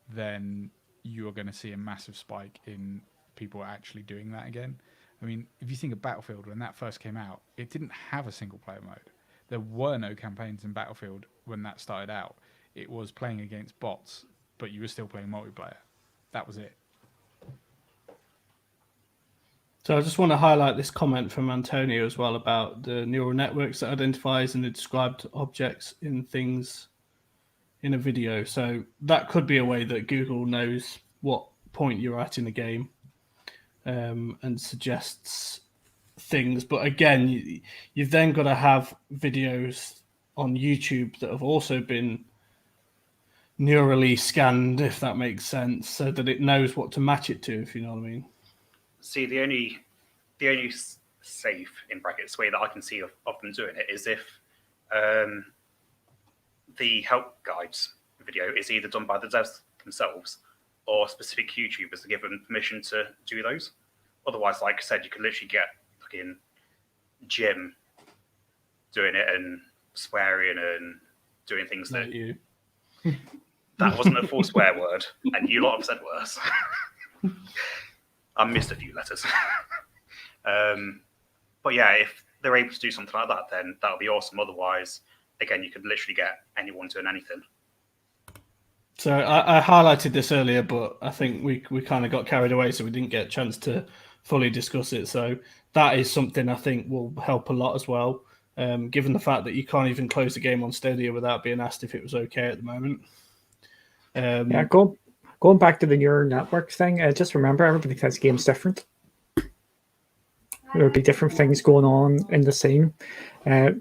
then you are going to see a massive spike in people actually doing that again. I mean, if you think of Battlefield, when that first came out, it didn't have a single player mode. There were no campaigns in Battlefield when that started out. It was playing against bots, but you were still playing multiplayer. That was it. So I just want to highlight this comment from Antonio as well about the neural networks that identifies and the described objects in things in a video. So that could be a way that Google knows what point you're at in a game. and suggests things. But again, you've then got to have videos on YouTube that have also been neurally scanned, if that makes sense, so that it knows what to match it to, if you know what I mean. See, the only safe in brackets way that I can see of them doing it is if the help guides video is either done by the devs themselves or specific YouTubers to give them permission to do those. Otherwise, like I said, you could literally get fucking Jim doing it and swearing and doing things that Not you. that wasn't a full swear word, and you lot have said worse. I missed a few letters. But yeah, if they're able to do something like that, then that would be awesome. Otherwise, again, you could literally get anyone doing anything. So I highlighted this earlier, but I think we kind of got carried away, so we didn't get a chance to fully discuss it. So that is something I think will help a lot as well, given the fact that you can't even close the game on Stadia without being asked if it was okay at the moment. Yeah, going back to the neural network thing, just remember everybody plays games different. There'll be different things going on in the scene.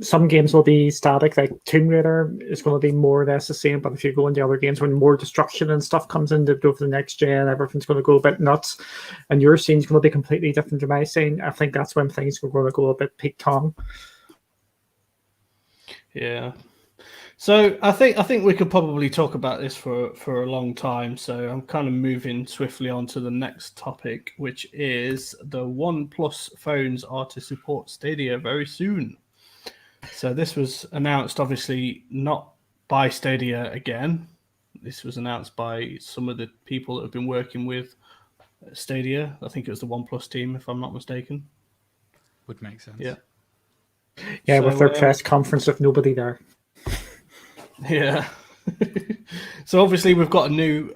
Some games will be static, like Tomb Raider is going to be more or less the same, but if you go into other games when more destruction and stuff comes in to go for the next gen, everything's going to go a bit nuts, and your scene's going to be completely different to my scene. I think that's when things are going to go a bit peak Tom. Yeah. So I think we could probably talk about this for a long time. So I'm kind of moving swiftly on to the next topic, which is the OnePlus phones are to support Stadia very soon. So this was announced, obviously, not by Stadia again. This was announced by some of the people that have been working with Stadia. I think it was the OnePlus team, if I'm not mistaken. Would make sense. Yeah. Yeah, So, with their press conference with nobody there. Yeah. So obviously we've got a new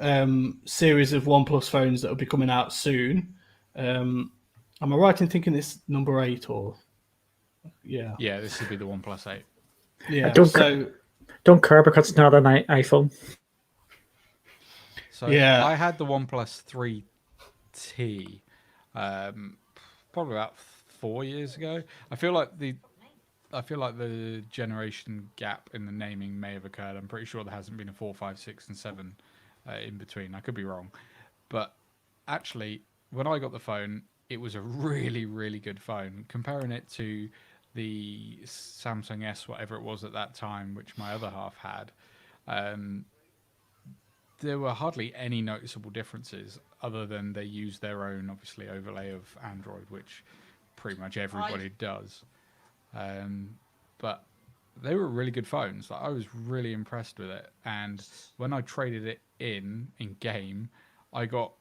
series of OnePlus phones that will be coming out soon. Am I right in thinking it's number 8 or? Yeah. Yeah, this would be the OnePlus 8. Yeah. Don't care because it's not an iPhone. So Yeah. I had the OnePlus 3T probably about 4 years ago. I feel like the generation gap in the naming may have occurred. I'm pretty sure there hasn't been a 4, 5, 6, and 7 in between. I could be wrong. But actually, when I got the phone, it was a really, really good phone. Comparing it to the Samsung S, whatever it was at that time, which my other half had, there were hardly any noticeable differences other than they used their own, obviously, overlay of Android, which pretty much everybody does. But they were really good phones. Like, I was really impressed with it. And when I traded it in game, I got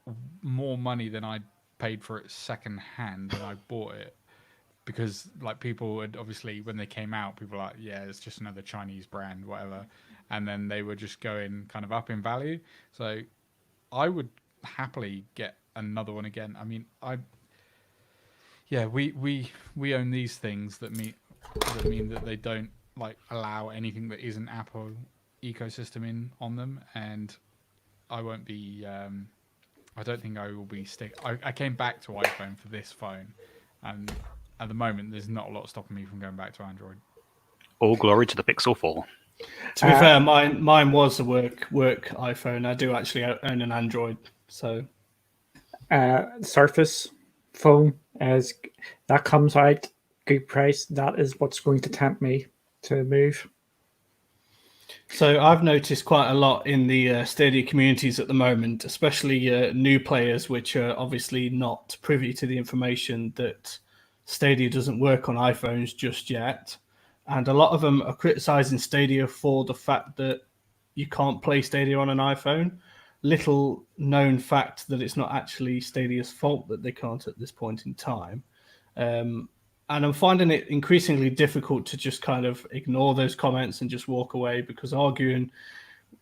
more money than I paid for it second hand when I bought it. Because like people would obviously, when they came out, people were like, yeah, it's just another Chinese brand, whatever. And then they were just going kind of up in value. So I would happily get another one again. I mean, we own these things that mean that they don't like allow anything that isn't Apple ecosystem on them, and I won't be. I don't think I will be I came back to iPhone for this phone, and at the moment, there's not a lot stopping me from going back to Android. All glory to the Pixel 4. To be fair, mine was a work iPhone. I do actually own an Android, so Surface phone as that comes out, good price. That is what's going to tempt me to move. So I've noticed quite a lot in the Stadia communities at the moment, especially new players, which are obviously not privy to the information that Stadia doesn't work on iPhones just yet. And a lot of them are criticizing Stadia for the fact that you can't play Stadia on an iPhone. Little known fact that it's not actually Stadia's fault that they can't at this point in time. And I'm finding it increasingly difficult to just kind of ignore those comments and just walk away, because arguing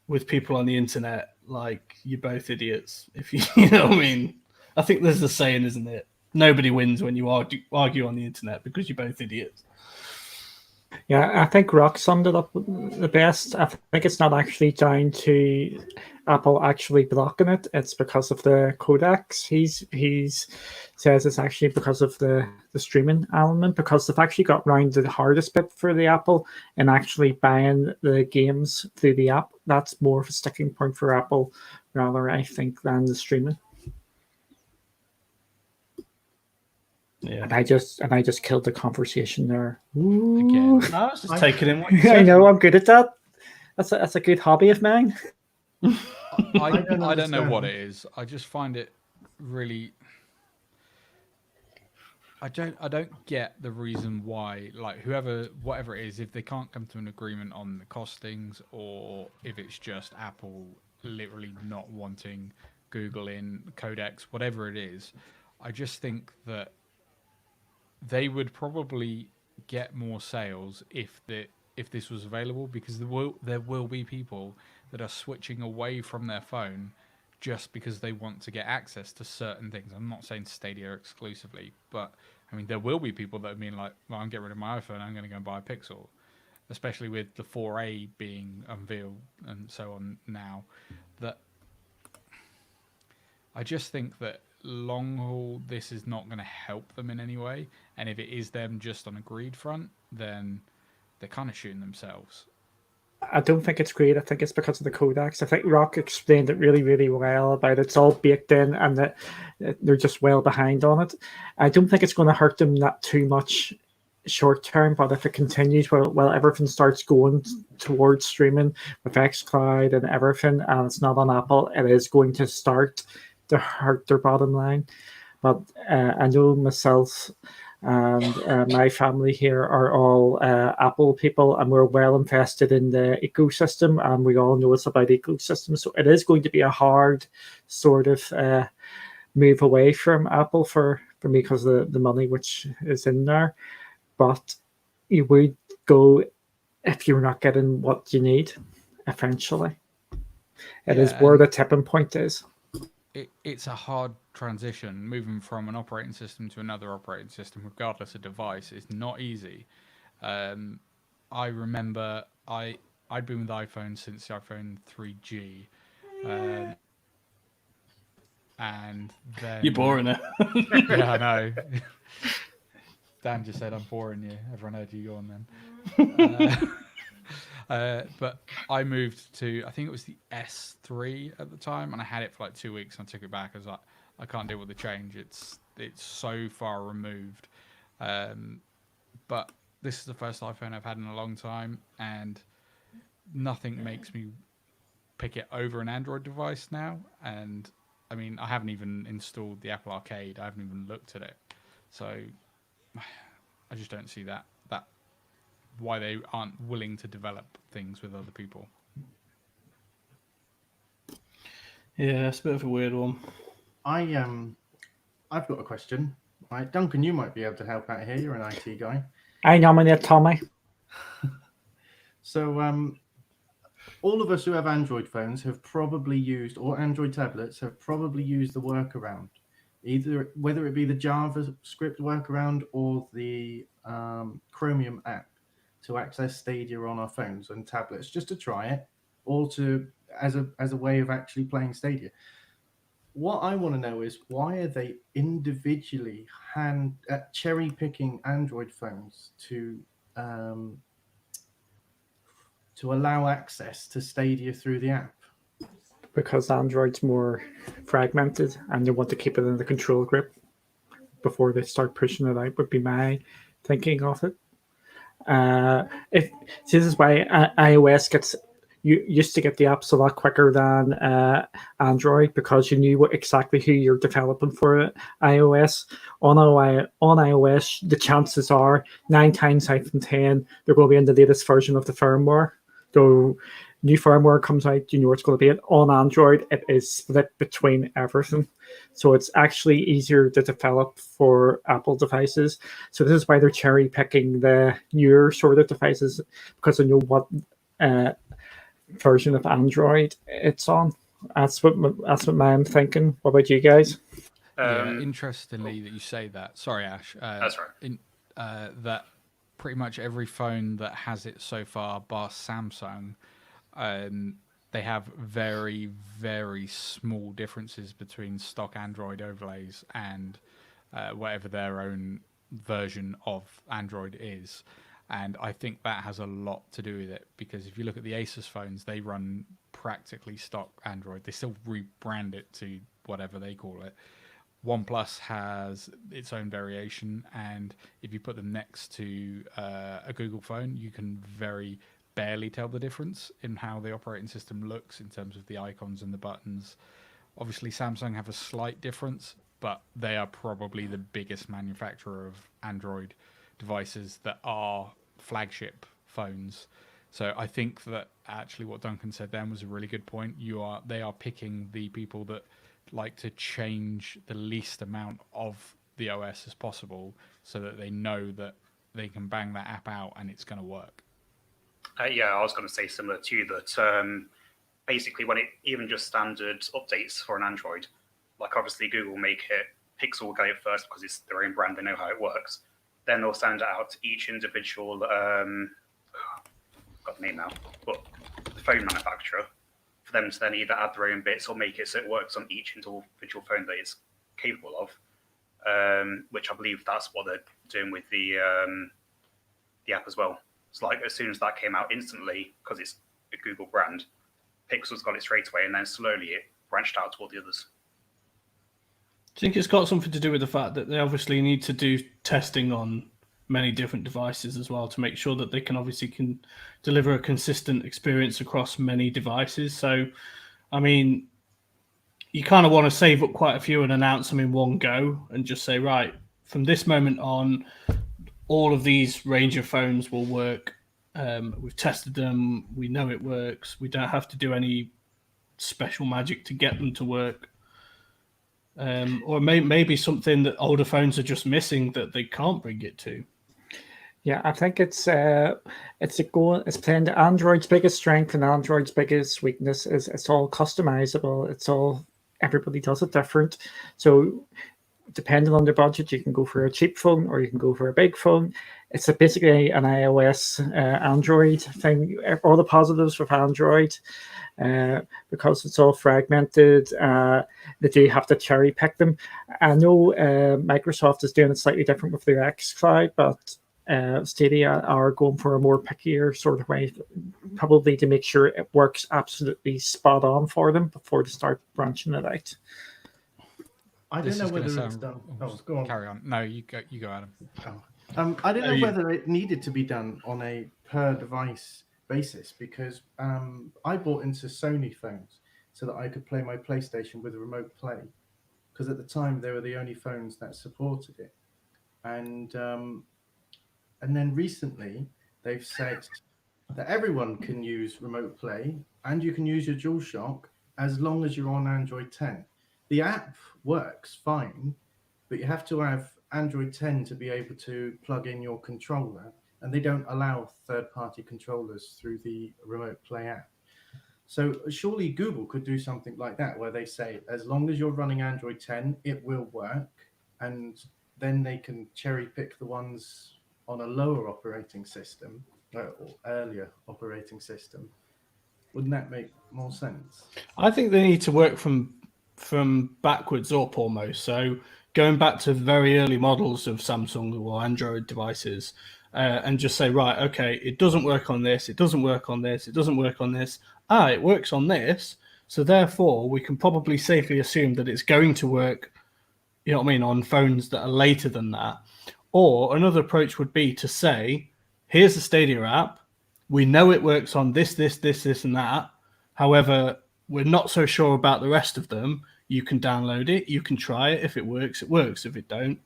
with people on the internet, like, you're both idiots. If you know what I mean? I think there's a saying, isn't it? Nobody wins when you argue on the internet because you're both idiots. Yeah, I think Rock summed it up the best. I think it's not actually down to Apple actually blocking it. It's because of the codecs. He's says it's actually because of the streaming element, because they've actually got round to the hardest bit for the Apple and actually buying the games through the app. That's more of a sticking point for Apple, rather I think, than the streaming. Yeah. And I just killed the conversation there. Again. Ooh. I was just taking in what you I said. know I'm good at that. That's a good hobby of mine. I don't know understand. what it is. I just find it really. I don't get the reason why, like, whatever it is, if they can't come to an agreement on the costings, or if it's just Apple literally not wanting Google in codecs, whatever it is, I just think that they would probably get more sales if this was available, because there will be people that are switching away from their phone just because they want to get access to certain things. I'm not saying Stadia exclusively, but I mean there will be people that are being like, well, I'm getting rid of my iPhone, I'm going to go and buy a Pixel, especially with the 4A being unveiled and so on now. That I just think that long haul, this is not going to help them in any way. And if it is them just on a greed front, then they're kind of shooting themselves. I don't think it's great. I think it's because of the codecs. I think Rock explained it really, really well about it's all baked in and that they're just well behind on it. I don't think it's going to hurt them that too much short term, but if it continues, well, everything starts going towards streaming with xCloud and everything, and it's not on Apple, it is going to start to hurt their bottom line. But I know myself and my family here are all Apple people, and we're well invested in the ecosystem, and we all know it's about ecosystem. So it is going to be a hard sort of move away from Apple for me because of the money which is in there. But you would go if you're not getting what you need eventually. It is where the tipping point is. It's a hard transition. Moving from an operating system to another operating system, regardless of device, is not easy. I remember I'd been with iPhone since the iPhone 3G, and then You're boring now. Yeah, I know. Dan just said I'm boring you. Everyone heard you. Go on then. But I moved to, I think it was the S3 at the time, and I had it for like 2 weeks and I took it back. I was like, I can't deal with the change. It's so far removed. But this is the first iPhone I've had in a long time, and nothing makes me pick it over an Android device now. And I mean, I haven't even installed the Apple Arcade. I haven't even looked at it. So I just don't see that why they aren't willing to develop things with other people. Yeah, it's a bit of a weird one. I've got a question. Right, Duncan, you might be able to help out here. You're an IT guy. I nominate Tommy. So all of us who have Android phones have probably used, or Android tablets have probably used the workaround, either whether it be the JavaScript workaround or the Chromium app to access Stadia on our phones and tablets, just to try it, or to as a way of actually playing Stadia. What I want to know is, why are they individually cherry picking Android phones to allow access to Stadia through the app? Because Android's more fragmented and they want to keep it in the control grip before they start pushing it out, would be my thinking of it. If this is why iOS gets, you used to get the apps a lot quicker than Android, because you knew exactly who you're developing for iOS. On iOS, the chances are 9 times out of 10 they're going to be in the latest version of the firmware. So new firmware comes out, you know it's going to be it. On Android, it is split between everything. So it's actually easier to develop for Apple devices. So this is why they're cherry picking the newer sort of devices, because they know what version of Android it's on. That's what I'm thinking. What about you guys? Yeah, interestingly that you say that. Sorry, Ash. That's right. That pretty much every phone that has it so far, bar Samsung, they have very, very small differences between stock Android overlays and whatever their own version of Android is. And I think that has a lot to do with it, because if you look at the Asus phones, they run practically stock Android. They still rebrand it to whatever they call it. OnePlus has its own variation, and if you put them next to a Google phone, you can very barely tell the difference in how the operating system looks in terms of the icons and the buttons. Obviously, Samsung have a slight difference, but they are probably the biggest manufacturer of Android devices that are flagship phones. So I think that actually what Duncan said then was a really good point. They are picking the people that like to change the least amount of the OS as possible, so that they know that they can bang that app out and it's going to work. Yeah, I was going to say similar to you that basically when it even just standard updates for an Android, like obviously Google make it, Pixel will get it first because it's their own brand, they know how it works. Then they'll send it out to each individual, got the name now, but the phone manufacturer, for them to then either add their own bits or make it so it works on each individual phone that it's capable of. Which I believe that's what they're doing with the app as well. It's like as soon as that came out, instantly, because it's a Google brand, Pixel's got it straight away, and then slowly it branched out to all the others. Do you think it's got something to do with the fact that they obviously need to do testing on many different devices as well to make sure that they can deliver a consistent experience across many devices? So, I mean, you kind of want to save up quite a few and announce them in one go and just say, right, from this moment on, all of these range of phones will work. We've tested them. We know it works. We don't have to do any special magic to get them to work. Or maybe something that older phones are just missing that they can't bring it to. Yeah, I think it's playing to Android's biggest strength and Android's biggest weakness is it's all customizable. Everybody does it different. So depending on their budget, you can go for a cheap phone or you can go for a big phone. It's basically an iOS Android thing. All the positives with Android, because it's all fragmented, they do have to cherry pick them. I know Microsoft is doing it slightly different with their xCloud, but Stadia are going for a more pickier sort of way, probably to make sure it works absolutely spot on for them before they start branching it out. I don't know whether it's done. Oh, go on. Carry on. No, you go, Adam. I don't know whether it needed to be done on a per device basis, because I bought into Sony phones so that I could play my PlayStation with remote play, because at the time they were the only phones that supported it, and then recently they've said that everyone can use remote play and you can use your DualShock as long as you're on Android 10. The app works fine, but you have to have Android 10 to be able to plug in your controller, and they don't allow third-party controllers through the remote play app. So surely Google could do something like that, where they say, as long as you're running Android 10, it will work, and then they can cherry pick the ones on a lower operating system or earlier operating system. Wouldn't that make more sense? I think they need to work from backwards up almost. So going back to very early models of Samsung or Android devices, and just say, right, okay, it doesn't work on this, it doesn't work on this, it doesn't work on this. It works on this. So therefore, we can probably safely assume that it's going to work, you know what I mean, on phones that are later than that. Or another approach would be to say, here's the Stadia app. We know it works on this, and that. However, we're not so sure about the rest of them. You can download it. You can try it. If it works, it works. If it don't,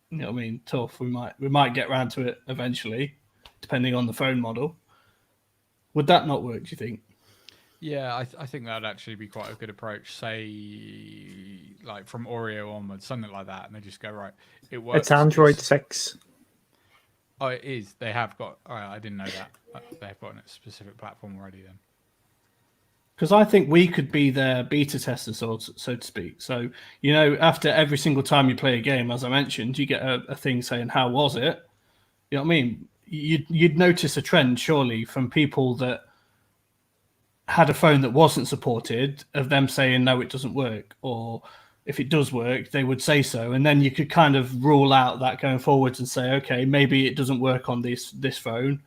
you know what I mean, tough. We might get around to it eventually, depending on the phone model. Would that not work, do you think? Yeah, I think that would actually be quite a good approach. Say, like from Oreo onwards, something like that, and they just go, right, it works. It's Android 6. Oh, it is. They have got. Oh, I didn't know that. They have got a specific platform already then. Because I think we could be their beta testers, so to speak. So, you know, after every single time you play a game, as I mentioned, you get a thing saying, how was it? You know what I mean? you'd notice a trend surely from people that had a phone that wasn't supported of them saying no, it doesn't work, or if it does work, they would say so, and then you could kind of rule out that going forwards and say, okay, maybe it doesn't work on this phone.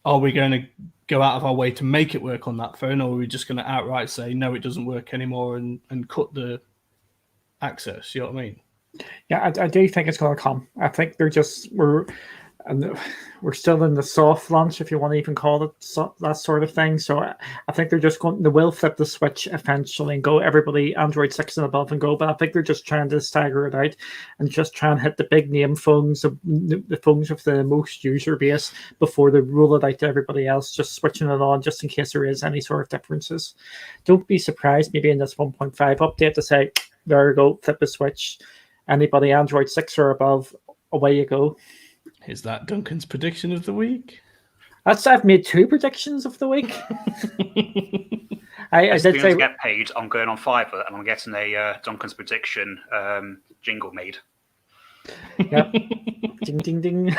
Are we going to go out of our way to make it work on that phone, or are we just going to outright say no, it doesn't work anymore and cut the access? You know what I mean? Yeah, I do think it's going to come. I think we're still in the soft launch, if you want to even call it that sort of thing. So I think they will flip the switch eventually and go everybody Android 6 and above and go. But I think they're just trying to stagger it out and just try and hit the big name phones, the phones with the most user base before they roll it out to everybody else, just switching it on just in case there is any sort of differences. Don't be surprised maybe in this 1.5 update to say, there you go, flip a switch. Anybody Android 6 or above, away you go. Is that Duncan's prediction of the week? I've made 2 predictions of the week. I As did soon say as I get paid, I'm going on Fiverr and I'm getting a Duncan's prediction jingle made. yeah, ding ding ding.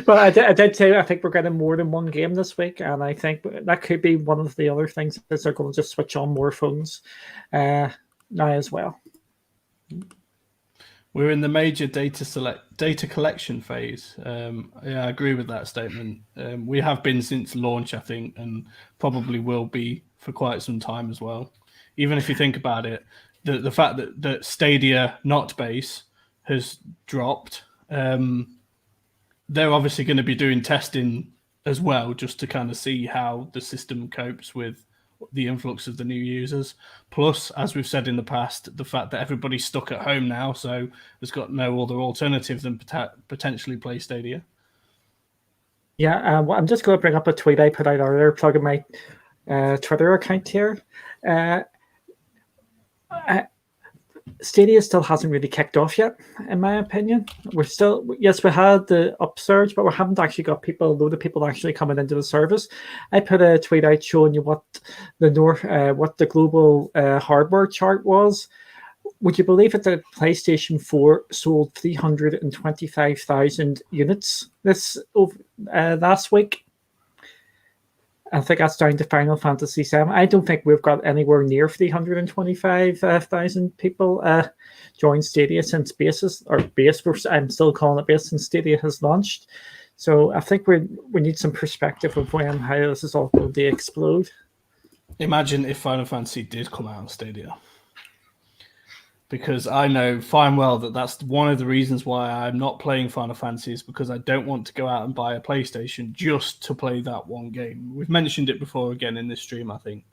But I did say I think we're getting more than one game this week, and I think that could be one of the other things is they're going to just switch on more phones now as well. We're in the major data collection phase. Yeah, I agree with that statement. We have been since launch, I think, and probably will be for quite some time as well. Even if you think about it, the fact that Stadia not base has dropped, they're obviously going to be doing testing as well, just to kind of see how the system copes with the influx of the new users. Plus, as we've said in the past, the fact that everybody's stuck at home now, so there's got no other alternative than potentially play Stadia. Yeah, I'm just going to bring up a tweet I put out earlier, plugging my Twitter account here. Stadia still hasn't really kicked off yet, in my opinion. We had the upsurge, but we haven't actually got a load of people actually coming into the service. I put a tweet out showing you what the global hardware chart was. Would you believe it that PlayStation 4 sold 325,000 units this last week? I think that's down to Final Fantasy VII. I don't think we've got anywhere near 325,000 people join Stadia since I'm still calling it base since Stadia has launched. So I think we need some perspective of how this is all going to explode. Imagine if Final Fantasy did come out on Stadia. Because I know fine well that that's one of the reasons why I'm not playing Final Fantasy is because I don't want to go out and buy a PlayStation just to play that one game. We've mentioned it before again in this stream, I think.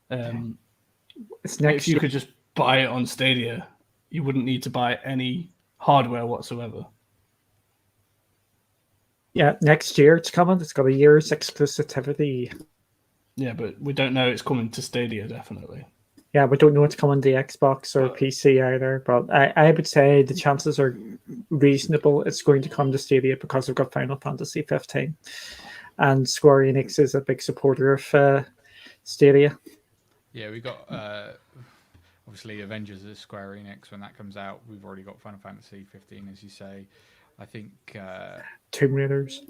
If you could just buy it on Stadia, you wouldn't need to buy any hardware whatsoever. Yeah, next year it's coming. It's got a year's exclusivity. Yeah, but we don't know it's coming to Stadia, definitely. Yeah, we don't know what's coming to Xbox or PC either, but I would say the chances are reasonable it's going to come to Stadia because we've got Final Fantasy 15. And Square Enix is a big supporter of Stadia. Yeah, we got obviously Avengers is Square Enix. When that comes out, we've already got Final Fantasy 15, as you say. I think Tomb Raiders.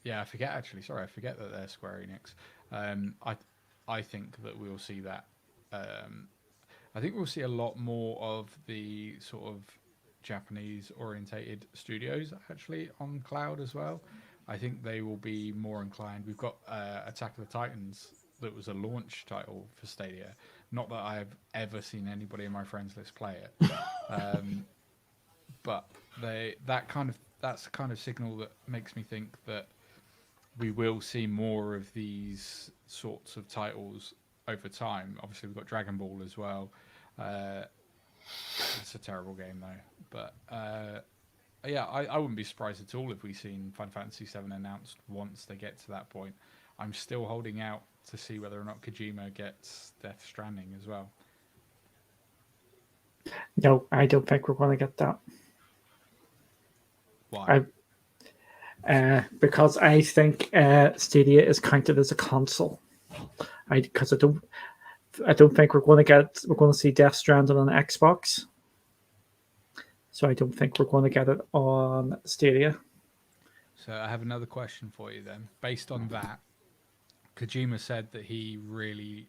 I forget actually. Sorry, I forget that they're Square Enix. I think that we'll see that. I think we'll see a lot more of the sort of Japanese-orientated studios actually on cloud as well. I think they will be more inclined. We've got Attack of the Titans that was a launch title for Stadia. Not that I've ever seen anybody in my friends list play it, but that's the kind of signal that makes me think that we will see more of these sorts of titles over time. Obviously, we've got Dragon Ball as well. It's a terrible game though, but yeah, I wouldn't be surprised at all if we've seen Final Fantasy VII announced once they get to that point. I'm still holding out to see whether or not Kojima gets Death Stranding as well. No, I don't think we're going to get that. Why? Because I think Stadia is counted as a console. Because I don't think we're going to see Death Stranding on Xbox. So I don't think we're going to get it on Stadia. So I have another question for you then. Based on that, Kojima said that he really,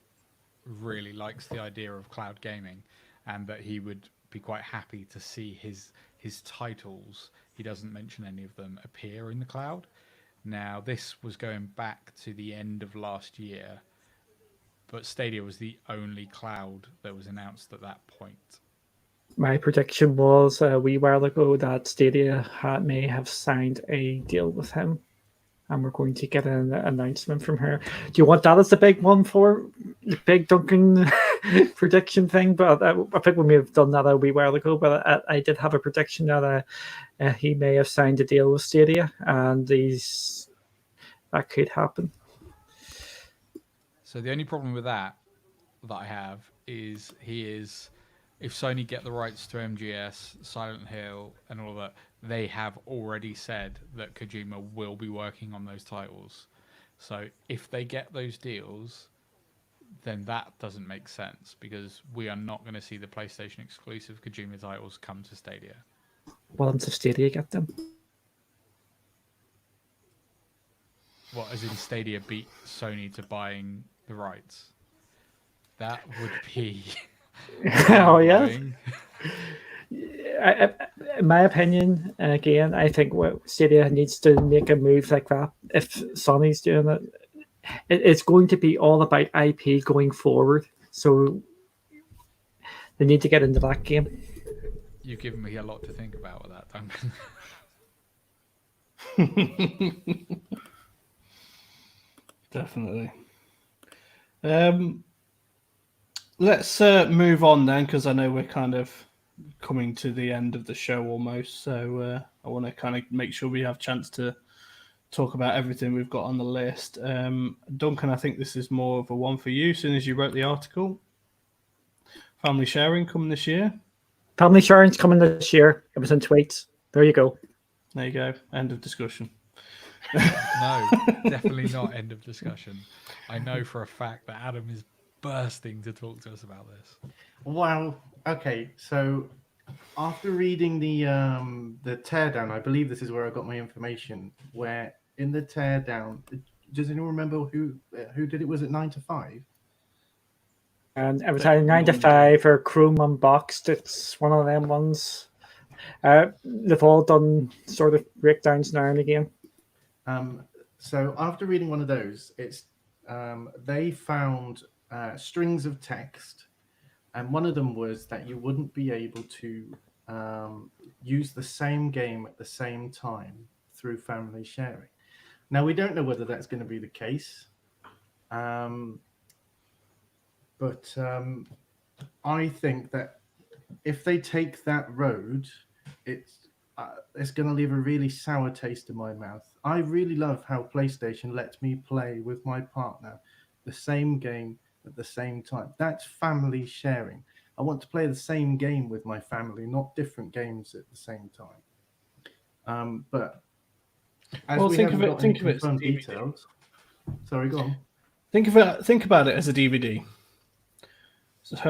really likes the idea of cloud gaming, and that he would be quite happy to see his titles. He doesn't mention any of them appear in the cloud. Now, this was going back to the end of last year, but Stadia was the only cloud that was announced at that point. My prediction was a wee while ago that Stadia may have signed a deal with him, and we're going to get an announcement from her. Do you want that as the big one for the big Duncan prediction thing? But I think we may have done that a wee while ago. But I did have a prediction that he may have signed a deal with Stadia, and that could happen. So the only problem with that I have is if Sony get the rights to MGS, Silent Hill, and all that, they have already said that Kojima will be working on those titles. So if they get those deals, then that doesn't make sense, because we are not going to see the PlayStation exclusive Kojima titles come to Stadia. Once if Stadia get them. What, as in Stadia beat Sony to buying the rights? That would be... Oh, yeah. In my opinion, again, I think Stadia needs to make a move like that. If Sony's doing it, it's going to be all about IP going forward. So they need to get into that game. You've given me a lot to think about with that, Duncan. Definitely. Let's move on then, because I know we're kind of coming to the end of the show almost. So I want to kind of make sure we have a chance to talk about everything we've got on the list. Duncan, I think this is more of a one for you, as soon as you wrote the article. Family sharing coming this year. Family sharing's coming this year. It was in tweets. There you go. There you go. End of discussion. No, definitely not end of discussion. I know for a fact that Adam is bursting to talk to us about this. Wow. Okay, so after reading the teardown, I believe this is where I got my information. Where in the teardown, does anyone remember who did it? Was it 9 to 5? And every time 9 to 5 or Chrome Unboxed, it's one of them ones. They've all done sort of breakdowns now and again. So after reading one of those, it's they found strings of text, and one of them was that you wouldn't be able to use the same game at the same time through family sharing. Now, we don't know whether that's going to be the case, but I think that if they take that road, it's going to leave a really sour taste in my mouth. I really love how PlayStation lets me play with my partner the same game at the same time. That's family sharing. I want to play the same game with my family, not different games at the same time. But as Well, we think haven't of it. got Think any of it as a confirmed DVD. details. Sorry, go on. Think about it as a DVD.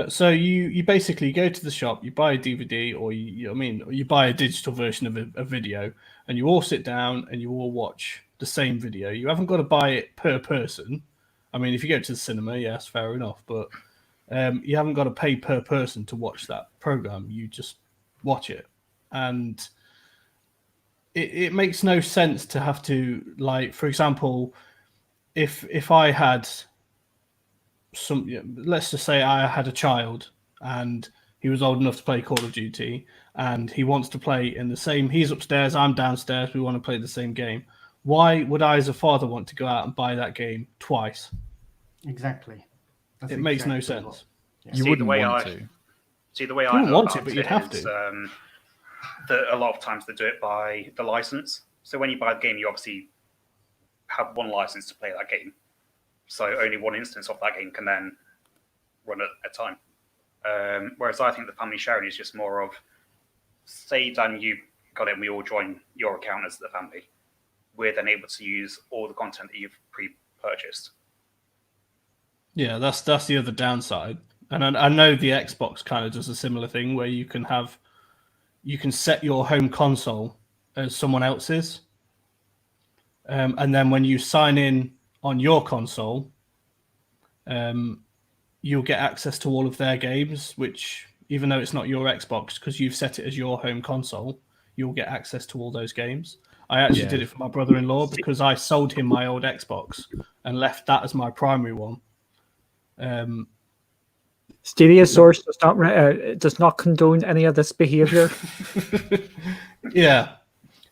So you basically go to the shop, you buy a DVD, or you buy a digital version of a video, and you all sit down and you all watch the same video. You haven't got to buy it per person. I mean, if you go to the cinema, yes, fair enough, but you haven't got to pay per person to watch that program. You just watch it, and it makes no sense to have to, like, for example, if I had let's just say I had a child and he was old enough to play Call of Duty and he wants to play in the same, he's upstairs, I'm downstairs, we want to play the same game. Why would I as a father want to go out and buy that game twice? Exactly. It makes no sense. You wouldn't want to. See, the way You I wouldn't know want about to, but you'd it have is, to. that a lot of times they do it by the license. So when you buy the game, you obviously have one license to play that game. So only one instance of that game can then run at a time. Whereas I think the family sharing is just more of, say, Dan, you got it and we all join your account as the family. We're then able to use all the content that you've pre-purchased. Yeah, that's the other downside. And I know the Xbox kind of does a similar thing where you can set your home console as someone else's. And then when you sign in on your console, you'll get access to all of their games, which, even though it's not your Xbox, because you've set it as your home console, you'll get access to all those games. I actually did it for my brother-in-law because I sold him my old Xbox and left that as my primary one. Stadia Source does not condone any of this behavior. Yeah.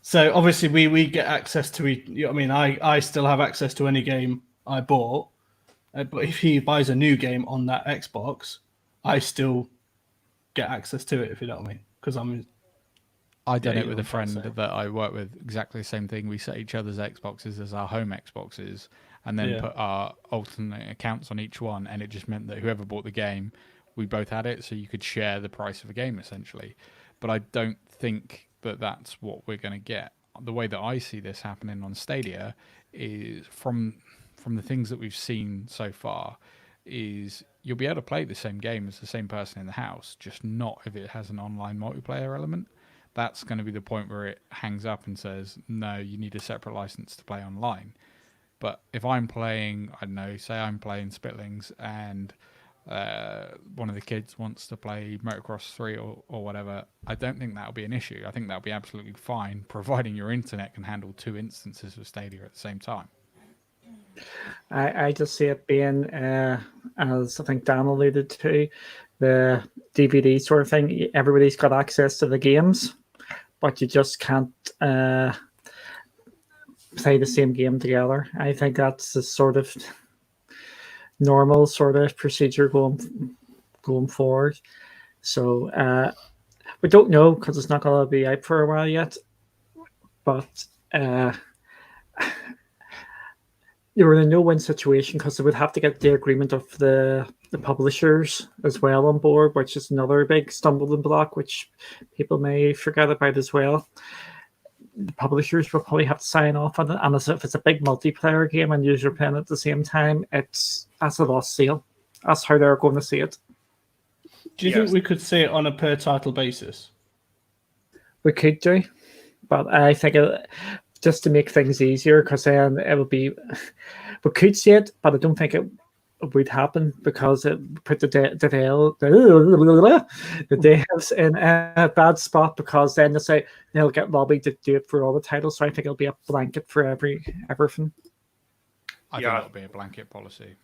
So obviously we get access to it. I mean, I still have access to any game I bought, but if he buys a new game on that Xbox, I still get access to it, if you know what I mean. Because I done Yeah, it with you a know what I'm trying friend to say. that I work with, exactly the same thing. We set each other's Xboxes as our home Xboxes and then Yeah. put our alternate accounts on each one, and it just meant that whoever bought the game, we both had it, so you could share the price of a game essentially. But I don't think that that's what we're going to get. The way that I see this happening on Stadia is from the things that we've seen so far is you'll be able to play the same game as the same person in the house, just not if it has an online multiplayer element. That's going to be the point where it hangs up and says, no, you need a separate license to play online. But if I'm playing, I don't know, say I'm playing Spitlings and one of the kids wants to play Motocross 3 or whatever, I don't think that'll be an issue. I think that'll be absolutely fine, providing your internet can handle 2 instances of Stadia at the same time. I just see it being, as I think Dan alluded to, the DVD sort of thing. Everybody's got access to the games, but you just can't play the same game together. I think that's the sort of normal sort of procedure going forward. So we don't know because it's not going to be out for a while yet. But you're in a no-win situation because they would have to get the agreement of the publishers as well on board, which is another big stumbling block, which people may forget about as well. The publishers will probably have to sign off on it, and as if it's a big multiplayer game and you're playing at the same time, that's a lost sale. That's how they're going to see it. Do you think we could see it on a per title basis? We could do, but I think just to make things easier, because then it will be, we could see it, but I don't think it would happen because it put the devs in a bad spot, because then they'll get lobbied to do it for all the titles. So I think it'll be a blanket for everything. I think it'll be a blanket policy.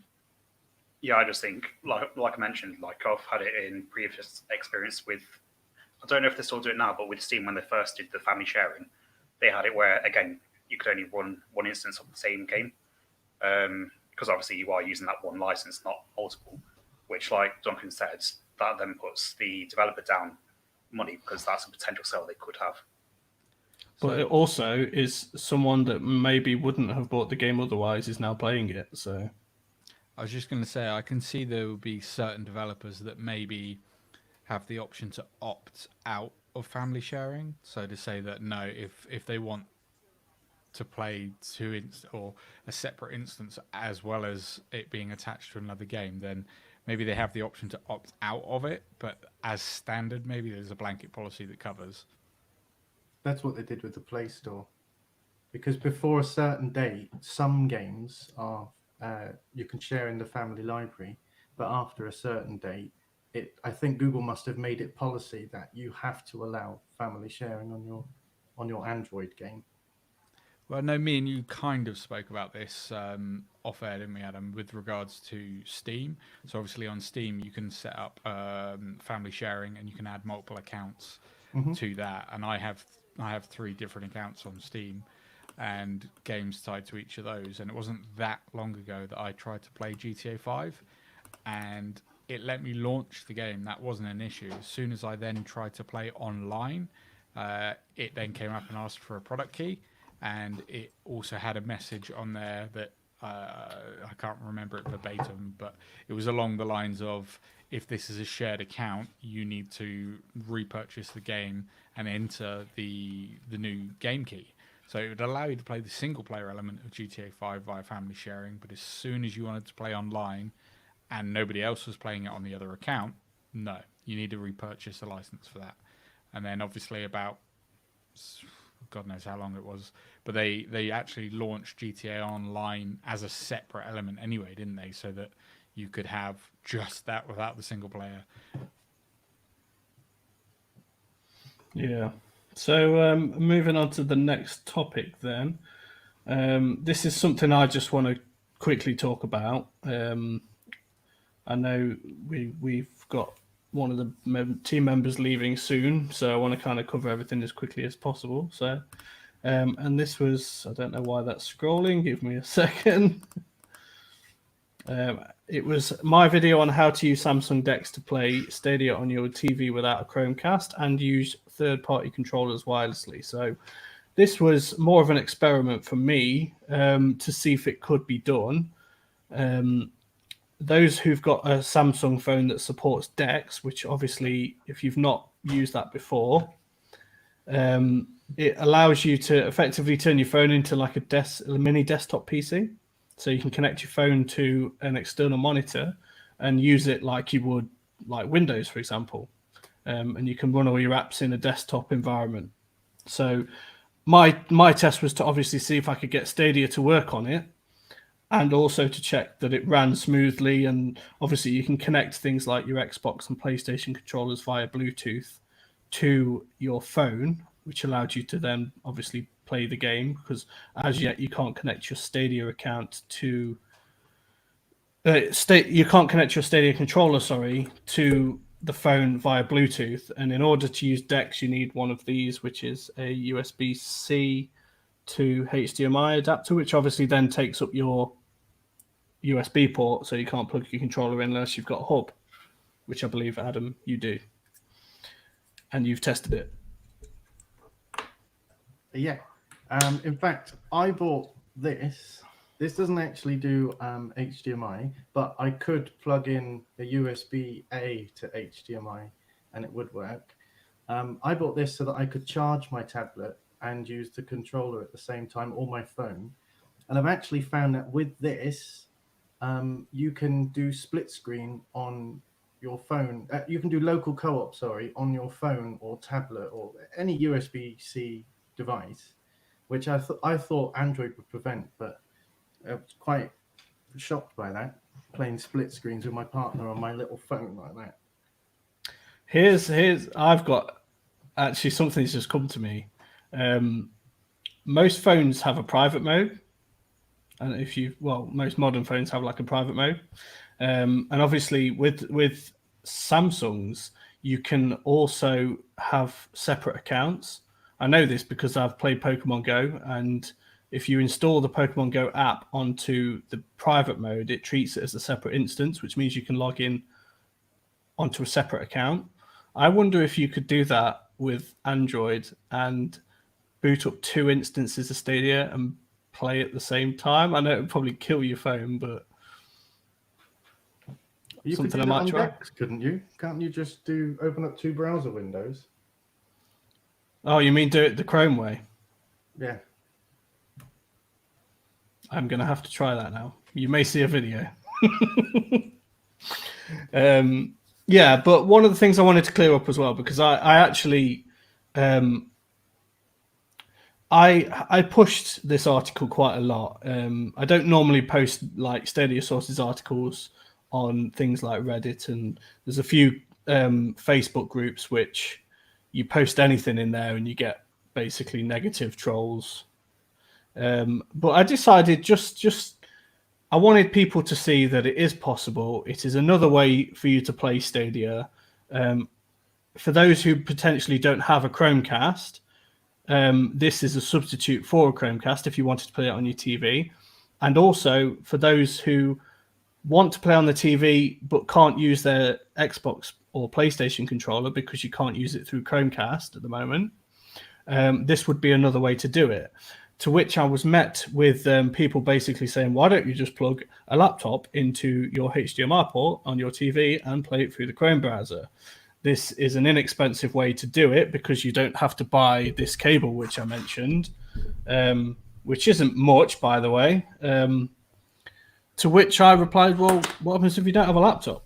Yeah, I just think, like I mentioned, like I've had it in previous experience with, I don't know if they still do it now, but with Steam when they first did the family sharing, they had it where, again, you could only run one instance of the same game. Because obviously you are using that one license, not multiple, which, like Duncan said, that then puts the developer down money because that's a potential sale they could have. But it also is someone that maybe wouldn't have bought the game otherwise is now playing it. So I was just going to say, I can see there will be certain developers that maybe have the option to opt out of family sharing. So to say that no, if they want to play or a separate instance as well as it being attached to another game, then maybe they have the option to opt out of it. But as standard, maybe there's a blanket policy that covers. That's what they did with the Play Store. Because before a certain date, some games are you can share in the family library, but after a certain date, I think Google must have made it policy that you have to allow family sharing on your Android game. Well, no, me and you kind of spoke about this off air, didn't we, Adam, with regards to Steam. So obviously on Steam, you can set up family sharing and you can add multiple accounts to that. And I have 3 different accounts on Steam and games tied to each of those. And it wasn't that long ago that I tried to play GTA 5 and it let me launch the game. That wasn't an issue. As soon as I then tried to play online, it then came up and asked for a product key. And it also had a message on there that I can't remember it verbatim, but it was along the lines of, if this is a shared account, you need to repurchase the game and enter the new game key. So it would allow you to play the single player element of GTA 5 via family sharing, but as soon as you wanted to play online and nobody else was playing it on the other account, no, you need to repurchase a license for that. And then obviously about God knows how long it was, but they actually launched GTA Online as a separate element anyway, didn't they? So that you could have just that without the single player. Yeah. So moving on to the next topic then. This is something I just want to quickly talk about. I know we've got one of the team members leaving soon, so I want to kind of cover everything as quickly as possible. So, and this was, I don't know why that's scrolling. Give me a second. It was my video on how to use Samsung DeX to play Stadia on your TV without a Chromecast and use third-party controllers wirelessly. So this was more of an experiment for me to see if it could be done. Those who've got a Samsung phone that supports DeX, which obviously, if you've not used that before, it allows you to effectively turn your phone into like a mini desktop PC. So you can connect your phone to an external monitor and use it like you would like Windows, for example. And you can run all your apps in a desktop environment. So my test was to obviously see if I could get Stadia to work on it, and also to check that it ran smoothly. And obviously you can connect things like your Xbox and PlayStation controllers via Bluetooth to your phone, which allowed you to then obviously play the game, because as yet you can't connect your Stadia account to you can't connect your Stadia controller, to the phone via Bluetooth. And in order to use DeX, you need one of these, which is a USB-C to HDMI adapter, which obviously then takes up your USB port, so you can't plug your controller in unless you've got a hub, which I believe, Adam, you do. And you've tested it. Yeah. In fact, I bought this. This doesn't actually do HDMI, but I could plug in a USB-A to HDMI and it would work. I bought this so that I could charge my tablet and use the controller at the same time, or my phone. And I've actually found that with this, you can do split screen on your phone. You can do local co-op, on your phone or tablet or any USB-C device, which I thought Android would prevent, but I was quite shocked by that, playing split screens with my partner on my little phone like that. Here's I've got actually something that's just come to me. Most phones have a private mode, and most modern phones have like a private mode, and obviously with Samsungs you can also have separate accounts. I know this because I've played Pokemon Go, and if you install the Pokemon Go app onto the private mode, it treats it as a separate instance, which means you can log in onto a separate account. I wonder if you could do that with Android and boot up 2 instances of Stadia and play at the same time. I know it would probably kill your phone, but you something could do I might that on try. DeX, couldn't you? Can't you just open up 2 browser windows? Oh, you mean do it the Chrome way? Yeah. I'm going to have to try that now. You may see a video. Yeah, but one of the things I wanted to clear up as well, because I actually I pushed this article quite a lot. I don't normally post like Stadia Sources articles on things like Reddit, and there's a few Facebook groups which you post anything in there and you get basically negative trolls. But I decided just I wanted people to see that it is possible. It is another way for you to play Stadia. For those who potentially don't have a Chromecast, this is a substitute for a Chromecast if you wanted to play it on your TV. And also for those who want to play on the TV but can't use their Xbox or PlayStation controller because you can't use it through Chromecast at the moment, this would be another way to do it. To which I was met with people basically saying, why don't you just plug a laptop into your HDMI port on your TV and play it through the Chrome browser? This is an inexpensive way to do it because you don't have to buy this cable, which I mentioned, which isn't much, by the way. To which I replied, well, what happens if you don't have a laptop?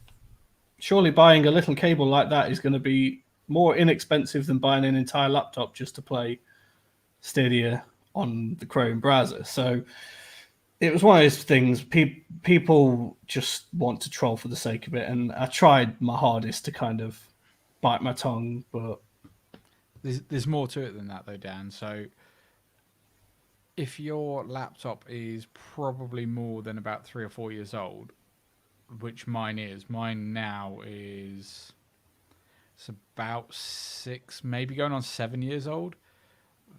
Surely buying a little cable like that is going to be more inexpensive than buying an entire laptop just to play Stadia on the Chrome browser. So it was one of those things. People just want to troll for the sake of it, and I tried my hardest to kind of bite my tongue, but There's more to it than that, though, Dan. So if your laptop is probably more than about 3 or 4 years old, which mine now is it's about 6, maybe going on 7 years old.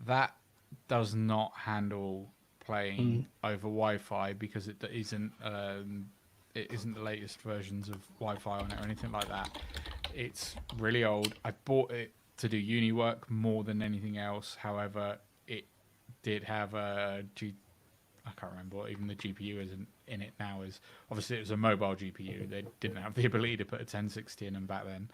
That does not handle playing over Wi-Fi because it isn't the latest versions of Wi-Fi on it or anything like that. It's really old. I bought it to do uni work more than anything else. However, it did have I can't remember what even the GPU isn't in it now. Is obviously it was a mobile GPU. They didn't have the ability to put a 1060 in them back then.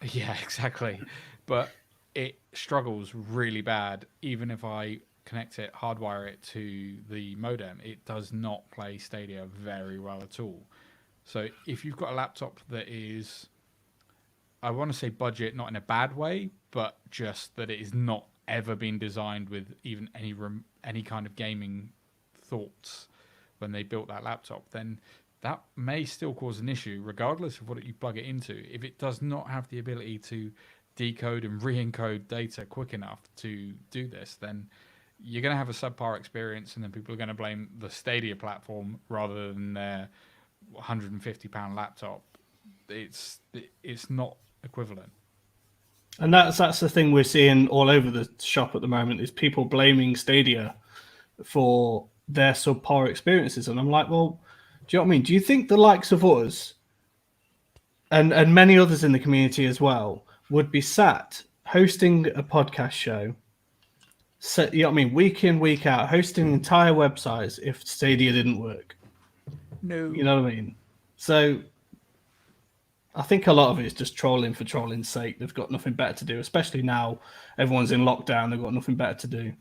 Yeah, exactly. But it struggles really bad. Even if I connect it, hardwire it to the modem, it does not play Stadia very well at all. So if you've got a laptop that is, I want to say budget, not in a bad way, but just that it is not ever been designed with even any kind of gaming thoughts when they built that laptop, then that may still cause an issue regardless of what you plug it into. If it does not have the ability to decode and re-encode data quick enough to do this, then you're going to have a subpar experience, and then people are going to blame the Stadia platform rather than their £150 laptop. It's not equivalent. And that's the thing we're seeing all over the shop at the moment, is people blaming Stadia for their subpar experiences. And I'm like, well, do you know what I mean? Do you think the likes of us and many others in the community as well would be sat hosting a podcast show, you know what I mean, week in, week out, hosting entire websites if Stadia didn't work? No. You know what I mean? So I think a lot of it is just trolling for trolling's sake. They've got nothing better to do, especially now everyone's in lockdown. They've got nothing better to do.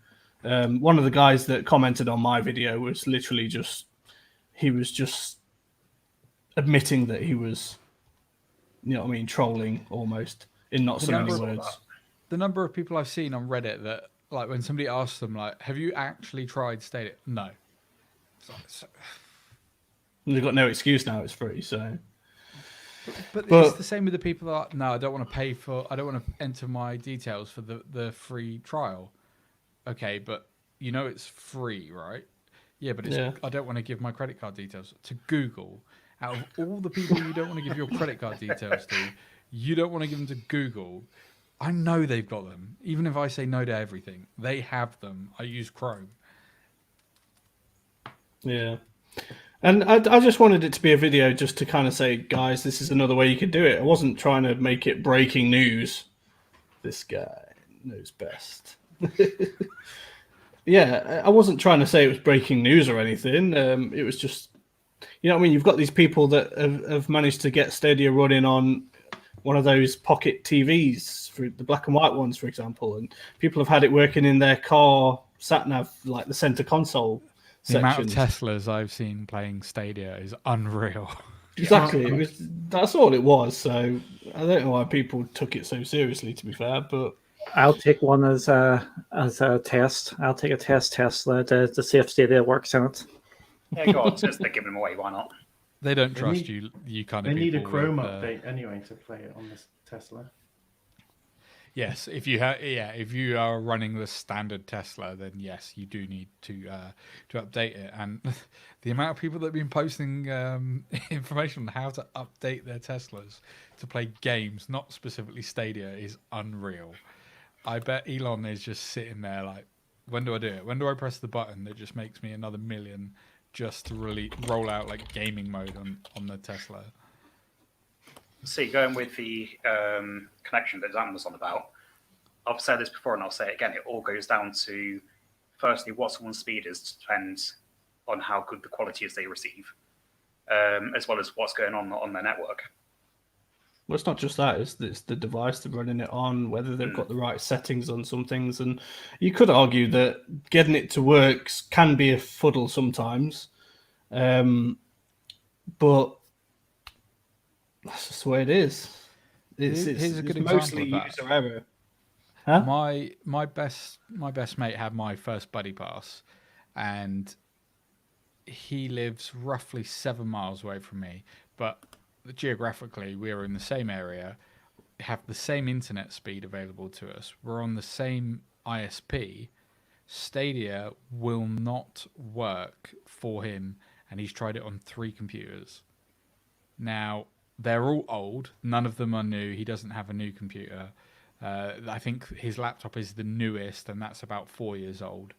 One of the guys that commented on my video was literally just admitting that he was, you know what I mean, trolling almost in not so many words. The number of people I've seen on Reddit that, like, when somebody asks them, like, have you actually tried Stadia? No. They've got no excuse now. It's free, so. But it's the same with the people that, no, I don't want to enter my details for the free trial. Okay, but you know it's free, right? Yeah, but I don't want to give my credit card details to Google. Out of all the people you don't want to give your credit card details to, you don't want to give them to Google. I know they've got them. Even if I say no to everything, they have them. I use Chrome. Yeah. And I just wanted it to be a video just to kind of say, guys, this is another way you could do it. I wasn't trying to make it breaking news. This guy knows best. Yeah, I wasn't trying to say it was breaking news or anything. It was just, you know what I mean? You've got these people that have managed to get Stadia running on one of those pocket TVs, for the black and white ones, for example. And people have had it working in their car sat-nav, like the center console. The amount of Teslas I've seen playing Stadia is unreal. Exactly. That's all it was. So I don't know why people took it so seriously, to be fair, but I'll take one as a test. I'll take a test Tesla to see if Stadia works in it. Yeah, go on, since they're giving them away, why not? They don't trust you kind of people. They need a Chrome update anyway to play it on this Tesla. Yes, if you are running the standard Tesla, then yes, you do need to update it. And the amount of people that have been posting information on how to update their Teslas to play games, not specifically Stadia, is unreal. I bet Elon is just sitting there like, when do I do it? When do I press the button that just makes me another million just to really roll out like gaming mode on the Tesla? See, going with the connection that Dan was on about, I've said this before and I'll say it again, it all goes down to, firstly, what someone's speed is depends on how good the quality is they receive, as well as what's going on their network. Well, it's not just that, it's the device they're running it on, whether they've got the right settings on some things. And you could argue that getting it to work can be a fuddle sometimes. But that's just the way it is. It's Here's a good example mostly of that. user error. Huh? My best mate had my first buddy pass, and he lives roughly 7 miles away from me, but geographically we're in the same area, have the same internet speed available to us, we're on the same ISP. Stadia will not work for him, and he's tried it on 3 computers. Now, they're all old, none of them are new. He doesn't have a new computer. I think his laptop is the newest, and that's about 4 years old.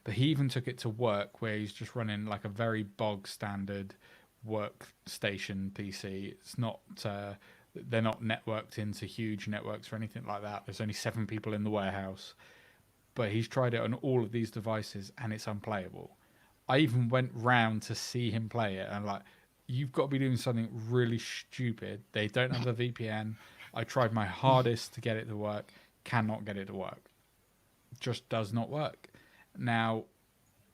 But he even took it to work, where he's just running like a very bog standard workstation PC. It's not, they're not networked into huge networks or anything like that. There's only 7 people in the warehouse. But he's tried it on all of these devices, and it's unplayable. I even went round to see him play it, and I'm like, you've got to be doing something really stupid. They don't have a VPN. I tried my hardest to get it to work, cannot get it to work. Just does not work. Now,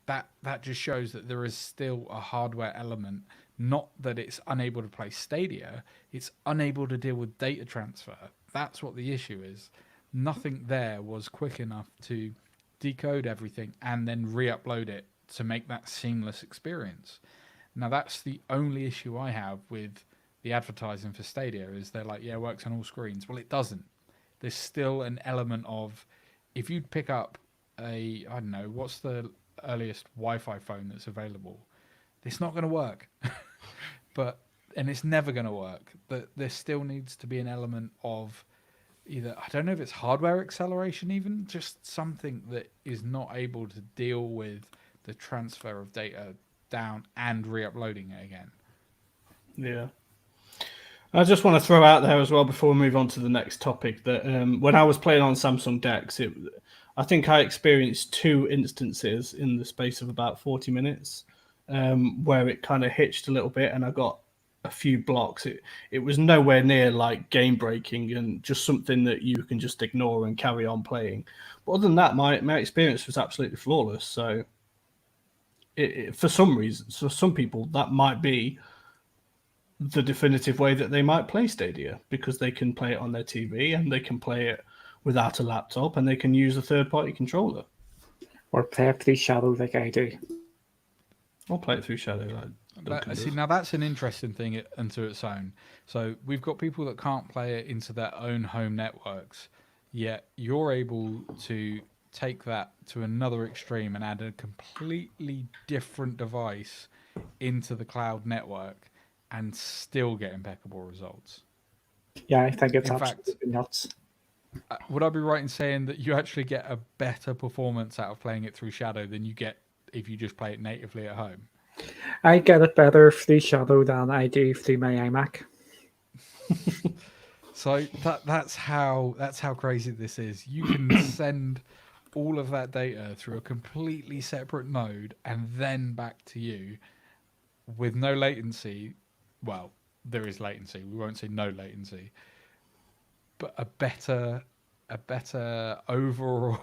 that just shows that there is still a hardware element. Not that it's unable to play Stadia, it's unable to deal with data transfer. That's what the issue is. Nothing there was quick enough to decode everything and then re-upload it to make that seamless experience. Now, that's the only issue I have with the advertising for Stadia, is they're like, yeah, it works on all screens. Well, it doesn't. There's still an element of, if you'd pick up I don't know, what's the earliest Wi-Fi phone that's available? It's not going to work. And it's never going to work. But there still needs to be an element of either, I don't know if it's hardware acceleration even, just something that is not able to deal with the transfer of data down and re-uploading it again. Yeah. I just want to throw out there as well, before we move on to the next topic, that when I was playing on Samsung decks, I think I experienced 2 instances in the space of about 40 minutes where it kind of hitched a little bit and I got a few blocks. It was nowhere near like game breaking and just something that you can just ignore and carry on playing. But other than that, my experience was absolutely flawless. So for some reasons, for some people, that might be the definitive way that they might play Stadia, because they can play it on their TV and they can play it without a laptop and they can use a third-party controller. Or play it through Shadow like I do. Or play it through Shadow. See, now that's an interesting thing unto its own. So we've got people that can't play it into their own home networks, yet you're able to take that to another extreme and add a completely different device into the cloud network and still get impeccable results. Yeah, I think it's In absolutely fact, nuts. Would I be right in saying that you actually get a better performance out of playing it through Shadow than you get if you just play it natively at home? I get it better through Shadow than I do through my iMac. So that's how crazy this is. You can send all of that data through a completely separate node and then back to you with no latency. Well, there is latency. We won't say no latency, but a better overall.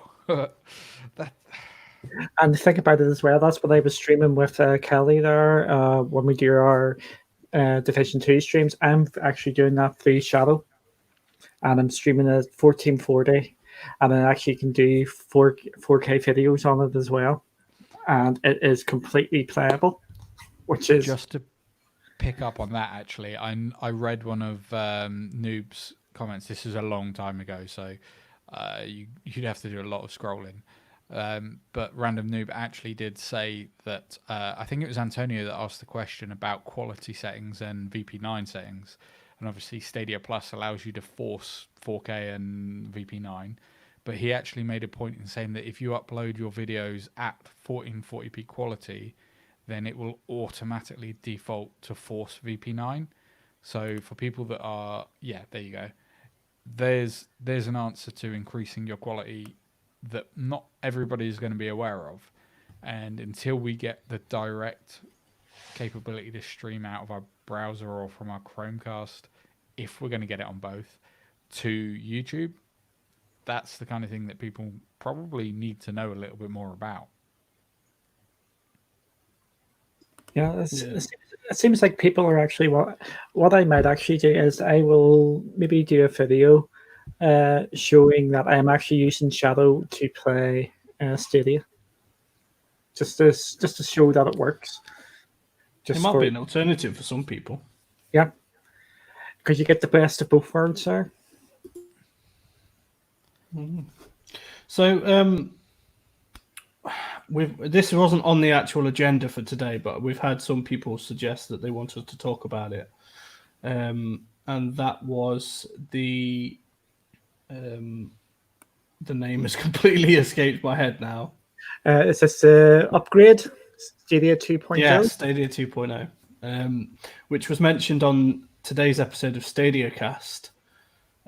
And think about it as well. That's what I was streaming with Kelly there when we do our Division 2 streams. I'm actually doing that through Shadow. And I'm streaming at 1440. And I actually can do 4K videos on it as well. And it is completely playable. Which is... Just to pick up on that, actually, I read one of Noob's comments. This is a long time ago, so you'd have to do a lot of scrolling. But Random Noob actually did say that I think it was Antonio that asked the question about quality settings and VP9 settings, and obviously Stadia Plus allows you to force 4K and VP9, but he actually made a point in saying that if you upload your videos at 1440p quality, then it will automatically default to force VP9. So for people that are, yeah, there you go. There's an answer to increasing your quality that not everybody is going to be aware of. And until we get the direct capability to stream out of our browser or from our Chromecast, if we're going to get it on both, to YouTube, that's the kind of thing that people probably need to know a little bit more about. Yeah, it seems like people are actually... What I might actually do is I will maybe do a video showing that I am actually using Shadow to play Stadia, just to show that it works. It might be an alternative for some people. Yeah, because you get the best of both worlds there. So this wasn't on the actual agenda for today, but we've had some people suggest that they want us to talk about it, and that was the name has completely escaped my head now. Is this the upgrade, Stadia 2.0? Yeah, Stadia 2.0, which was mentioned on today's episode of Stadia Cast.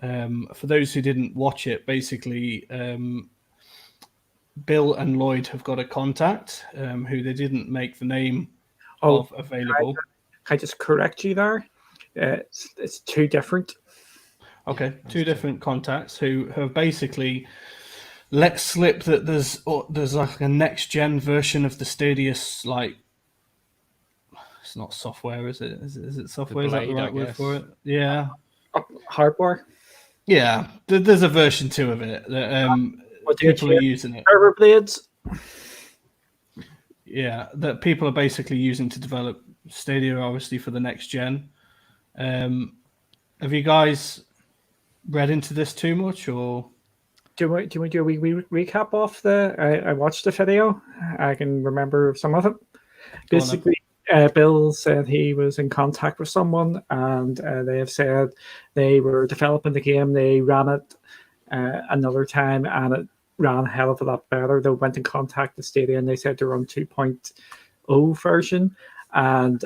For those who didn't watch it, basically, Bill and Lloyd have got a contact who they didn't make the name of available. Can I just correct you there? It's two different. Okay, two different contacts who have basically let slip that there's like a next gen version of the Stadia, like it's not software, is it? Is it software? Is that the right word for it? Yeah. Hardware. Yeah, there's a version 2 of it that people are using it. Server blades. Yeah, that people are basically using to develop Stadia, obviously for the next gen. Have you guys read into this too much, or do we do a wee recap off the? I watched the video. I can remember some of it. Basically, Bill said he was in contact with someone, and they have said they were developing the game. They ran it another time, and it ran a hell of a lot better. They went in contact with Stadia, and they said they're on 2.0 version. And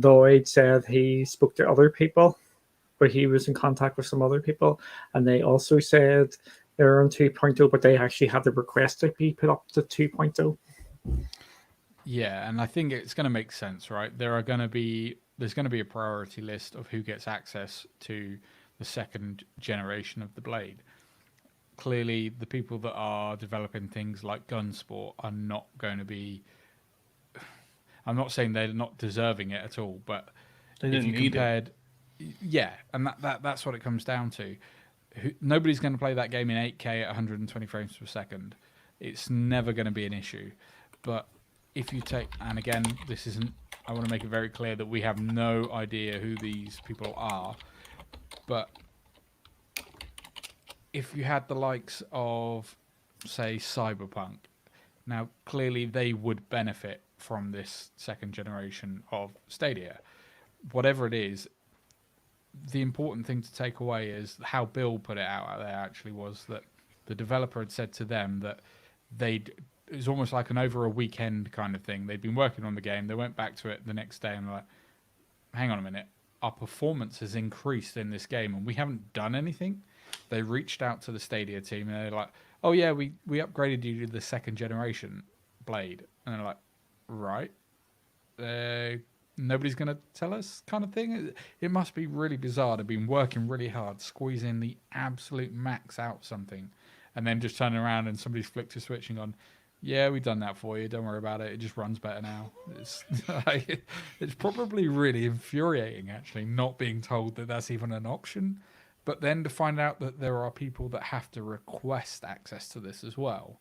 Lloyd said he spoke to other people, but he was in contact with some other people, and they also said they're on 2.0, but they actually had the request to be put up to 2.0. Yeah, and I think it's going to make sense, right? There's going to be a priority list of who gets access to the second generation of the Blade. Clearly, the people that are developing things like Gunsport are not going to be. I'm not saying they're not deserving it at all, but if you compared, yeah, and that's what it comes down to. Nobody's going to play that game in 8K at 120 frames per second. It's never going to be an issue. But if you take, and again, this isn't, I want to make it very clear that we have no idea who these people are, but if you had the likes of, say, Cyberpunk, now clearly they would benefit from this second generation of Stadia. Whatever it is, the important thing to take away is how Bill put it out there actually was that the developer had said to them that it was almost like an over a weekend kind of thing. They'd been working on the game. They went back to it the next day and were like, hang on a minute, our performance has increased in this game and we haven't done anything. They reached out to the Stadia team and they're like, oh yeah, we upgraded you to the second generation Blade. And they're like, right. Nobody's going to tell us kind of thing. It must be really bizarre. They've been working really hard, squeezing the absolute max out something, and then just turning around and somebody's flicked a switch and gone, yeah, we've done that for you. Don't worry about it. It just runs better now. It's probably really infuriating, actually, not being told that that's even an option. But then to find out that there are people that have to request access to this as well,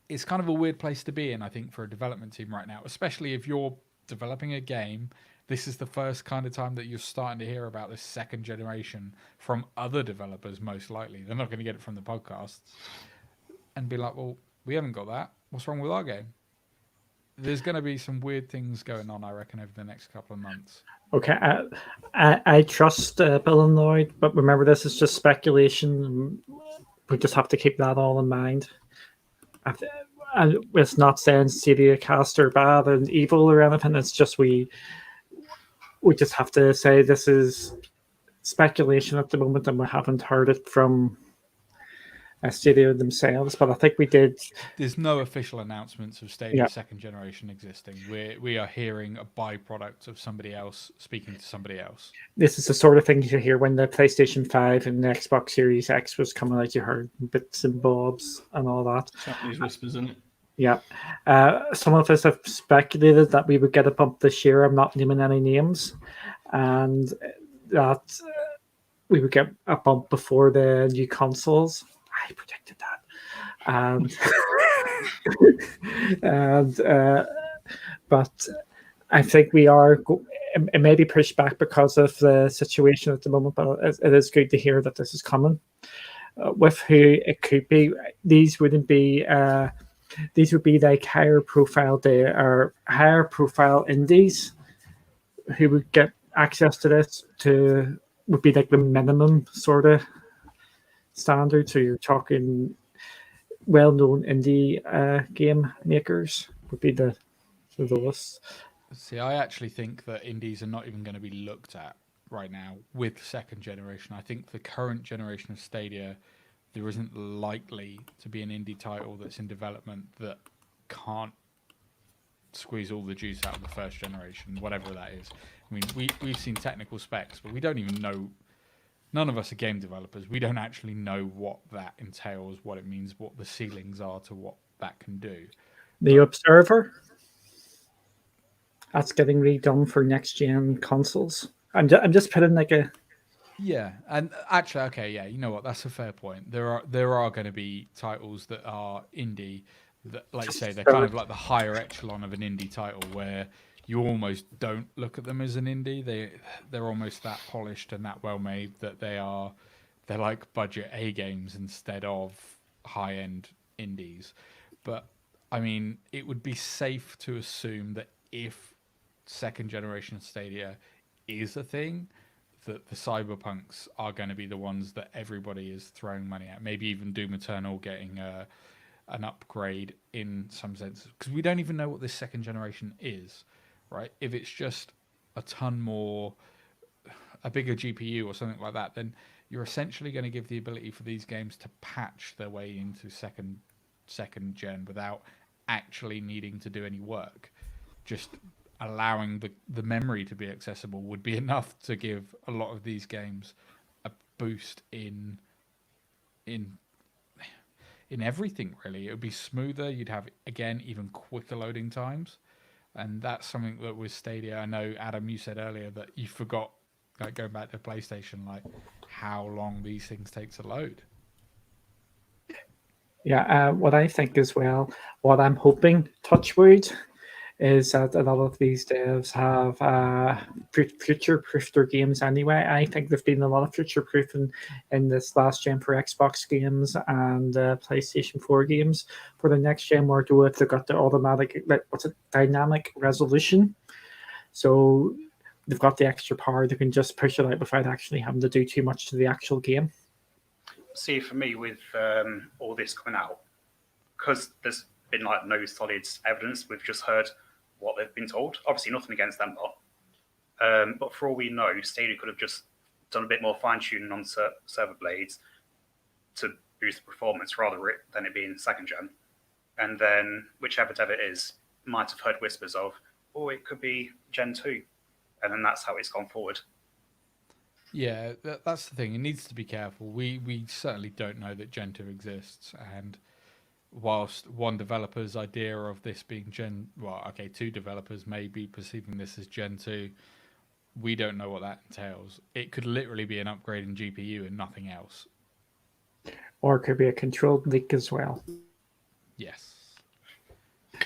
it's kind of a weird place to be in, I think, for a development team right now, especially if you're developing a game. This is the first kind of time that you're starting to hear about this second generation from other developers, most likely. They're not going to get it from the podcasts and be like, well, we haven't got that. What's wrong with our game? There's going to be some weird things going on, I reckon, over the next couple of months. Okay, I trust Bill and Lloyd, but remember, this is just speculation. We just have to keep that all in mind. It's not saying Stadia Cast are bad and evil or anything. It's just we just have to say this is speculation at the moment, and we haven't heard it from Stadia themselves. But I think we did. There's no official announcements of Stadia second generation existing. We are hearing a byproduct of somebody else speaking to somebody else. This is the sort of thing you hear when the PlayStation 5 and the Xbox Series X was coming out. You heard bits and bobs and all that. Japanese whispers, isn't it? Yeah. Some of us have speculated that we would get a bump this year. I'm not naming any names. And that we would get a bump before the new consoles. I predicted that. And but I think we are. It may be pushed back because of the situation at the moment, but it is good to hear that this is coming. With who it could be, these wouldn't be. These would be like higher profile indies who would get access to this. Would be like the minimum sort of standard. So you're talking well-known indie game makers would be the lowest. See, I actually think that indies are not even going to be looked at right now with second generation. I think the current generation of Stadia, there isn't likely to be an indie title that's in development that can't squeeze all the juice out of the first generation, whatever that is. I mean, we've seen technical specs, but we don't even know. None of us are game developers. We don't actually know what that entails, what it means, what the ceilings are to what that can do. The Observer, that's getting redone for next gen consoles. I'm just putting like a. Yeah, and actually, okay, yeah, you know what? That's a fair point. There are going to be titles that are indie that, like you say, they're kind of like the higher echelon of an indie title where you almost don't look at them as an indie. They're almost that polished and that well made that they're like budget A games instead of high end indies. But I mean, it would be safe to assume that if second generation Stadia is a thing, that the Cyberpunks are going to be the ones that everybody is throwing money at. Maybe even Doom Eternal getting an upgrade in some sense, because we don't even know what this second generation is, right? If it's just a ton more, a bigger GPU or something like that, then you're essentially going to give the ability for these games to patch their way into second gen without actually needing to do any work. Just allowing the memory to be accessible would be enough to give a lot of these games a boost in everything, really. It would be smoother. You'd have, again, even quicker loading times. And that's something that with Stadia, I know, Adam, you said earlier that you forgot, like going back to PlayStation, like how long these things take to load. Yeah, what I think as well, what I'm hoping, touch wood, is that a lot of these devs have future-proofed their games anyway. I think there's been a lot of future-proofing in this last gen for Xbox games and PlayStation 4 games. For the next gen, where they've got the automatic, dynamic resolution. So they've got the extra power. They can just push it out without actually having to do too much to the actual game. See, for me, with all this coming out, because there's been like no solid evidence, we've just heard what they've been told. Obviously, nothing against them lot. But for all we know, Stadia could have just done a bit more fine tuning on server blades to boost the performance rather than it being second gen. And then whichever dev it is might have heard whispers of, oh, it could be Gen 2. And then that's how it's gone forward. Yeah, that's the thing. It needs to be careful. We certainly don't know that Gen 2 exists. And whilst one developer's idea of this being two developers may be perceiving this as Gen 2, we don't know what that entails. It could literally be an upgrade in GPU and nothing else. Or it could be a controlled leak as well. Yes.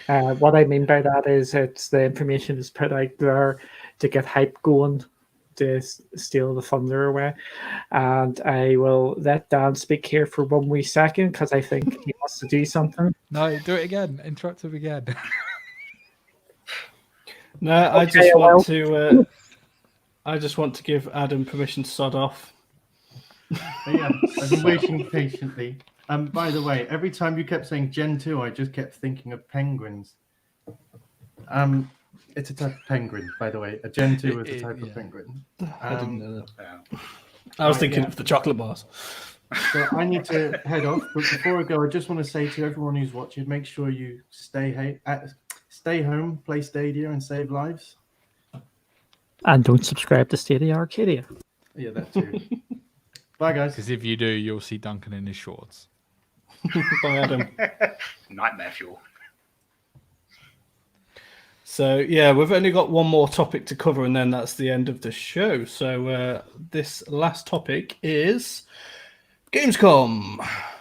What I mean by that is it's the information is put out there to get hype going, to steal the thunder away. And I will let Dan speak here for 1 wee second because I think he wants to do something. No, do it again. Interrupt him again. No, I just want to give Adam permission to sod off. Yeah, I've been waiting patiently. By the way, every time you kept saying Gen 2, I just kept thinking of penguins. It's a type of penguin, by the way. A Gen 2 is a type of penguin. I didn't know that. I was thinking of the chocolate bars. So I need to head off, but before I go, I just want to say to everyone who's watching, make sure you stay home, play Stadia, and save lives. And don't subscribe to Stadia Arcadia. Yeah, that too. Bye, guys. Because if you do, you'll see Duncan in his shorts. Bye, Adam. Nightmare fuel. So yeah, we've only got one more topic to cover, and then that's the end of the show. So this last topic is Gamescom.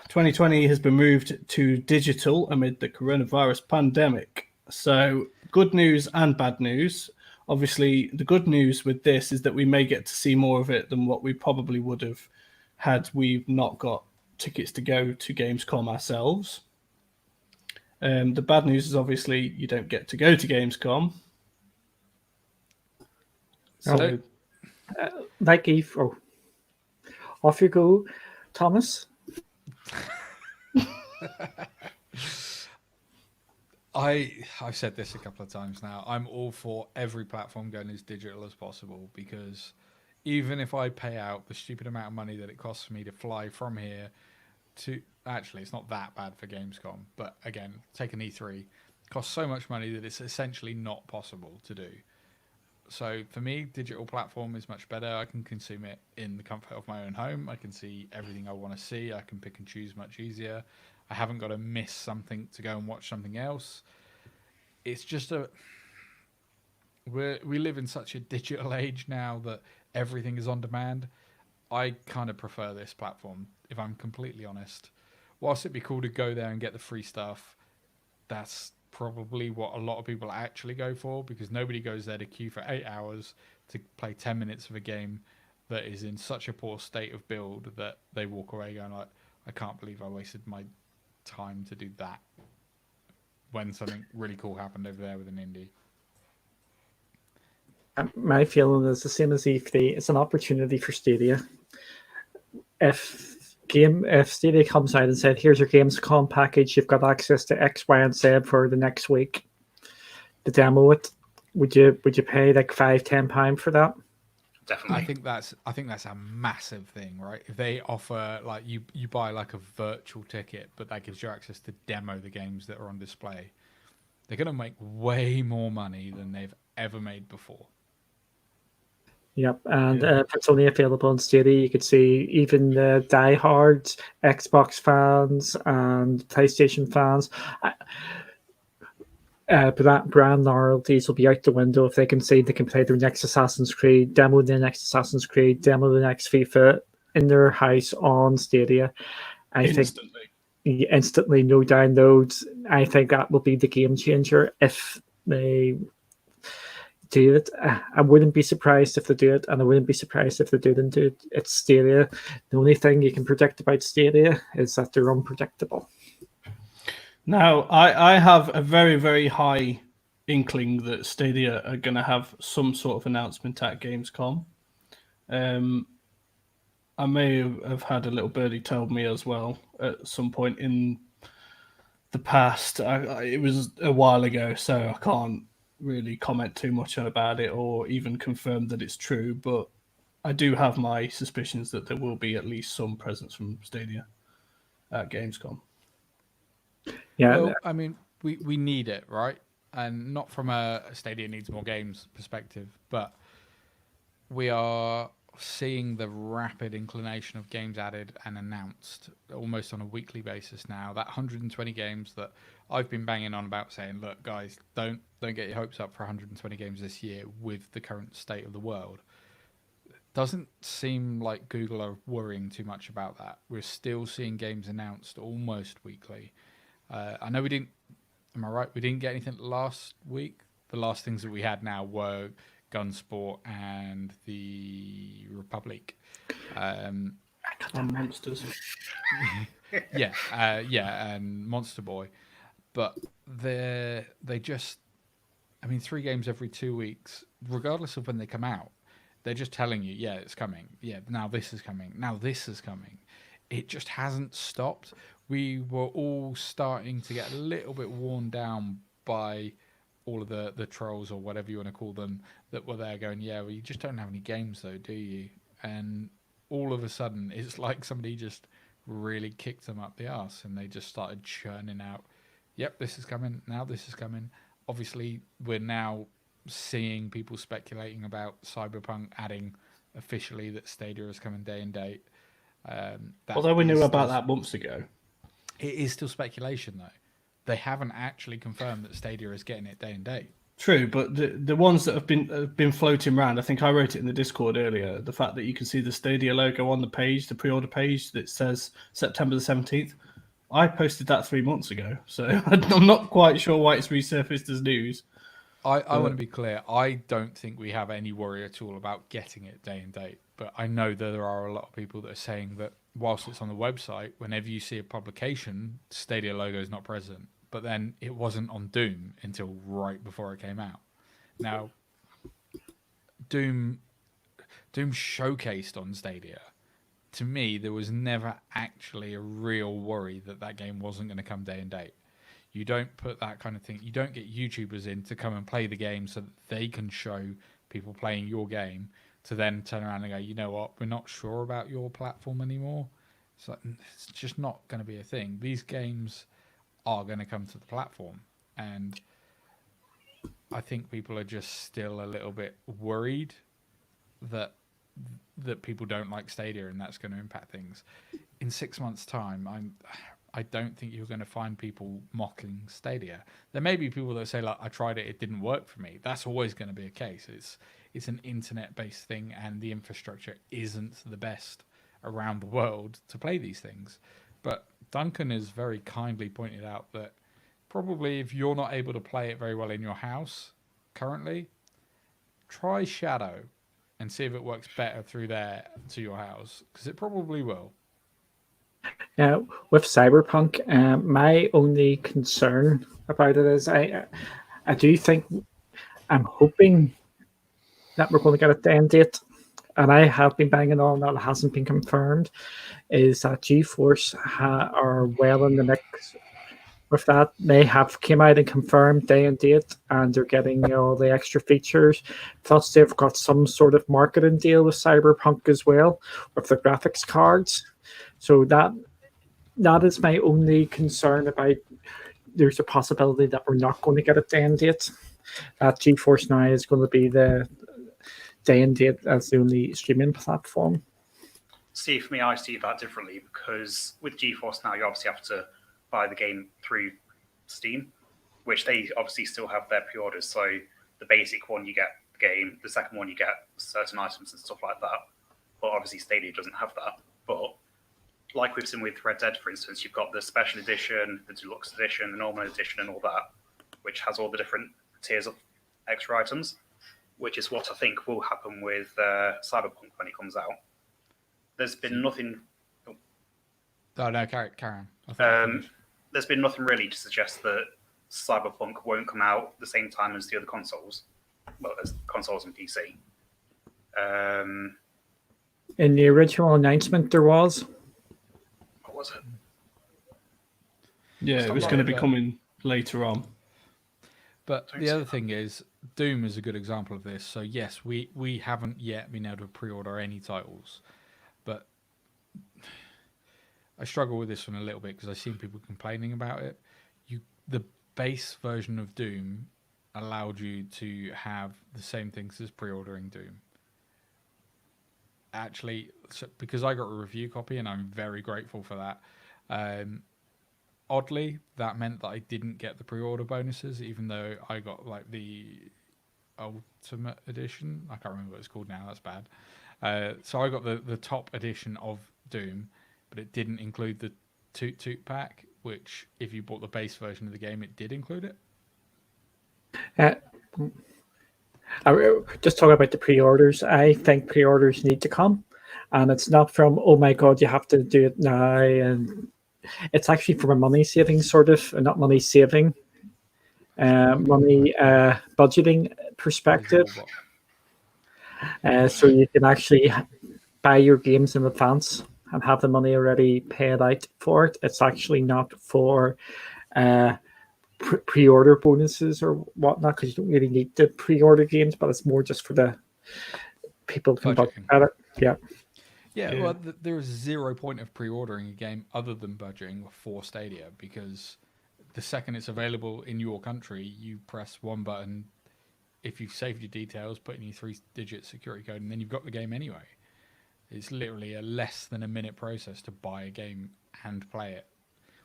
2020 has been moved to digital amid the coronavirus pandemic. So good news and bad news. Obviously, the good news with this is that we may get to see more of it than what we probably would have had we not got tickets to go to Gamescom ourselves. The bad news is obviously you don't get to go to Gamescom. So, Like Eve, off you go, Thomas. I've said this a couple of times now. I'm all for every platform going as digital as possible, because even if I pay out the stupid amount of money that it costs for me to fly from here to, actually it's not that bad for Gamescom, but again, take an E3, it costs so much money that it's essentially not possible to do. So for me, digital platform is much better. I can consume it in the comfort of my own home. I can see everything I want to see. I can pick and choose much easier. I haven't got to miss something to go and watch something else. It's just we live in such a digital age now that everything is on demand. I kind of prefer this platform, if I'm completely honest. Whilst it'd be cool to go there and get the free stuff, that's probably what a lot of people actually go for, because nobody goes there to queue for 8 hours to play 10 minutes of a game that is in such a poor state of build that they walk away going like, I can't believe I wasted my time to do that when something really cool happened over there with an indie. My feeling is the same as E3. It's an opportunity for Stadia. If Stadia comes out and said, "Here's your Gamescom package. You've got access to X, Y, and Z for the next week," to demo it, would you pay like £5-10 for that? Definitely. I think that's a massive thing, right? If they offer like you buy like a virtual ticket, but that gives you access to demo the games that are on display, they're going to make way more money than they've ever made before. Yep, and if it's only available on Stadia, you could see even the die-hard Xbox fans and PlayStation fans. But that brand loyalties will be out the window if they can say they can play their next Assassin's Creed, demo the next Assassin's Creed, demo the next FIFA in their house on Stadia. I think instantly, no downloads. I think that will be the game changer if they do it. I wouldn't be surprised if they do it, and I wouldn't be surprised if they didn't do it. It's Stadia. The only thing you can predict about Stadia is that they're unpredictable. Now, I have a very, very high inkling that Stadia are going to have some sort of announcement at Gamescom. I may have had a little birdie told me as well at some point in the past. It was a while ago, so I can't really comment too much about it or even confirm that it's true, but I do have my suspicions that there will be at least some presence from Stadia at Gamescom. Yeah, well, I mean, we need it, right? And not from a Stadia needs more games perspective, but we are seeing the rapid inclination of games added and announced almost on a weekly basis now. That 120 games that I've been banging on about, saying, look, guys, don't get your hopes up for 120 games this year with the current state of the world. Doesn't seem like Google are worrying too much about that. We're still seeing games announced almost weekly. I know we didn't. Am I right? We didn't get anything last week. The last things that we had now were Gunsport and the Republic. And Monsters. And Monster Boy. But they just, I mean, 3 games every 2 weeks, regardless of when they come out. They're just telling you, yeah, it's coming. Yeah, now this is coming. Now this is coming. It just hasn't stopped. We were all starting to get a little bit worn down by all of the trolls or whatever you want to call them that were there going, yeah, well, you just don't have any games though, do you? And all of a sudden, it's like somebody just really kicked them up the arse and they just started churning out, yep, this is coming. Now this is coming. Obviously, we're now seeing people speculating about Cyberpunk adding officially that Stadia is coming day and date. Although we knew about that months ago. It is still speculation, though. They haven't actually confirmed that Stadia is getting it day and date. True, but the ones that have been floating around, I think I wrote it in the Discord earlier. The fact that you can see the Stadia logo on the page, the pre-order page that says September the 17th. I posted that 3 months ago, so I'm not quite sure why it's resurfaced as news. I want to be clear. I don't think we have any worry at all about getting it day and date. But I know that there are a lot of people that are saying that whilst it's on the website, whenever you see a publication, Stadia logo is not present. But then it wasn't on Doom until right before it came out. Now, Doom showcased on Stadia. To me, there was never actually a real worry that that game wasn't going to come day and date. You don't put that kind of thing. You don't get YouTubers in to come and play the game so that they can show people playing your game to then turn around and go, you know what, we're not sure about your platform anymore. It's just not going to be a thing. These games are going to come to the platform, and I think people are just still a little bit worried that people don't like Stadia and that's going to impact things. In 6 months' time, I don't think you're going to find people mocking Stadia. There may be people that say, like, I tried it, it didn't work for me. That's always going to be a case. It's an internet-based thing, and the infrastructure isn't the best around the world to play these things. But Duncan has very kindly pointed out that probably if you're not able to play it very well in your house currently, try Shadow and see if it works better through there to your house, because it probably will. With Cyberpunk, my only concern about it is I do think, I'm hoping that we're going to get a end date, and I have been banging on that it hasn't been confirmed, is that GeForce are well in the mix with that. They have came out and confirmed day and date, and they're getting all the extra features. Plus, they've got some sort of marketing deal with Cyberpunk as well, with the graphics cards. So that is my only concern about. There's a possibility that we're not going to get a day and date. That GeForce Now is going to be the day and date as the only streaming platform. See, for me, I see that differently, because with GeForce Now, you obviously have to buy the game through Steam, which they obviously still have their pre-orders. So the basic one, you get the game. The second one, you get certain items and stuff like that. But obviously Stadia doesn't have that. But like we've seen with Red Dead, for instance, you've got the special edition, the deluxe edition, the normal edition, and all that, which has all the different tiers of extra items, which is what I think will happen with Cyberpunk when it comes out. There's been nothing. Oh no, carry on. There's been nothing really to suggest that Cyberpunk won't come out the same time as the other consoles, well, as consoles and PC. In the original announcement, there was. What was it? Yeah, it was going to be coming later on. But the other thing is, Doom is a good example of this. So yes, we haven't yet been able to pre-order any titles, but I struggle with this one a little bit because I've seen people complaining about it. The base version of Doom allowed you to have the same things as pre-ordering Doom. Actually, because I got a review copy and I'm very grateful for that. Oddly, that meant that I didn't get the pre-order bonuses, even though I got like the Ultimate Edition. I can't remember what it's called now. That's bad. So I got the top edition of Doom, but it didn't include the Toot pack, which if you bought the base version of the game, it did include it. Just talking about the pre-orders, I think pre-orders need to come, and it's not from, oh my god, you have to do it now, and it's actually from a money saving sort of, not money saving, money budgeting perspective. So you can actually buy your games in advance and have the money already paid out for it. It's actually not for pre-order bonuses or whatnot, because you don't really need to pre-order games, but it's more just for the people who can budget at it. Yeah, well, there is 0 point of pre-ordering a game other than budgeting for Stadia, because the second it's available in your country, you press one button. If you've saved your details, put in your 3-digit security code, and then you've got the game anyway. It's literally a less than a minute process to buy a game and play it.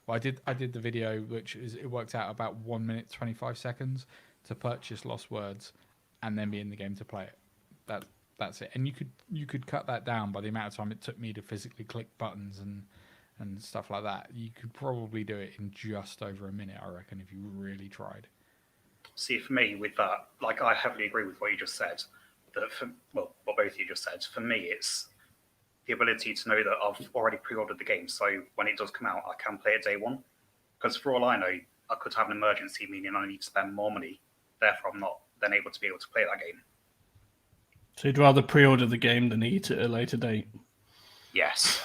Well, I did the video, which is, it worked out about 1 minute 25 seconds to purchase Lost Words and then be in the game to play it. That's it. And you could cut that down by the amount of time it took me to physically click buttons and stuff like that. You could probably do it in just over a minute, I reckon, if you really tried. See, for me, with that, like, I heavily agree with what you just said. What both of you just said. For me, it's the ability to know that I've already pre-ordered the game, so when it does come out, I can play it day one. Because for all I know, I could have an emergency, meaning I need to spend more money. Therefore, I'm not then able to be able to play that game. So you'd rather pre-order the game than eat it at a later date? Yes.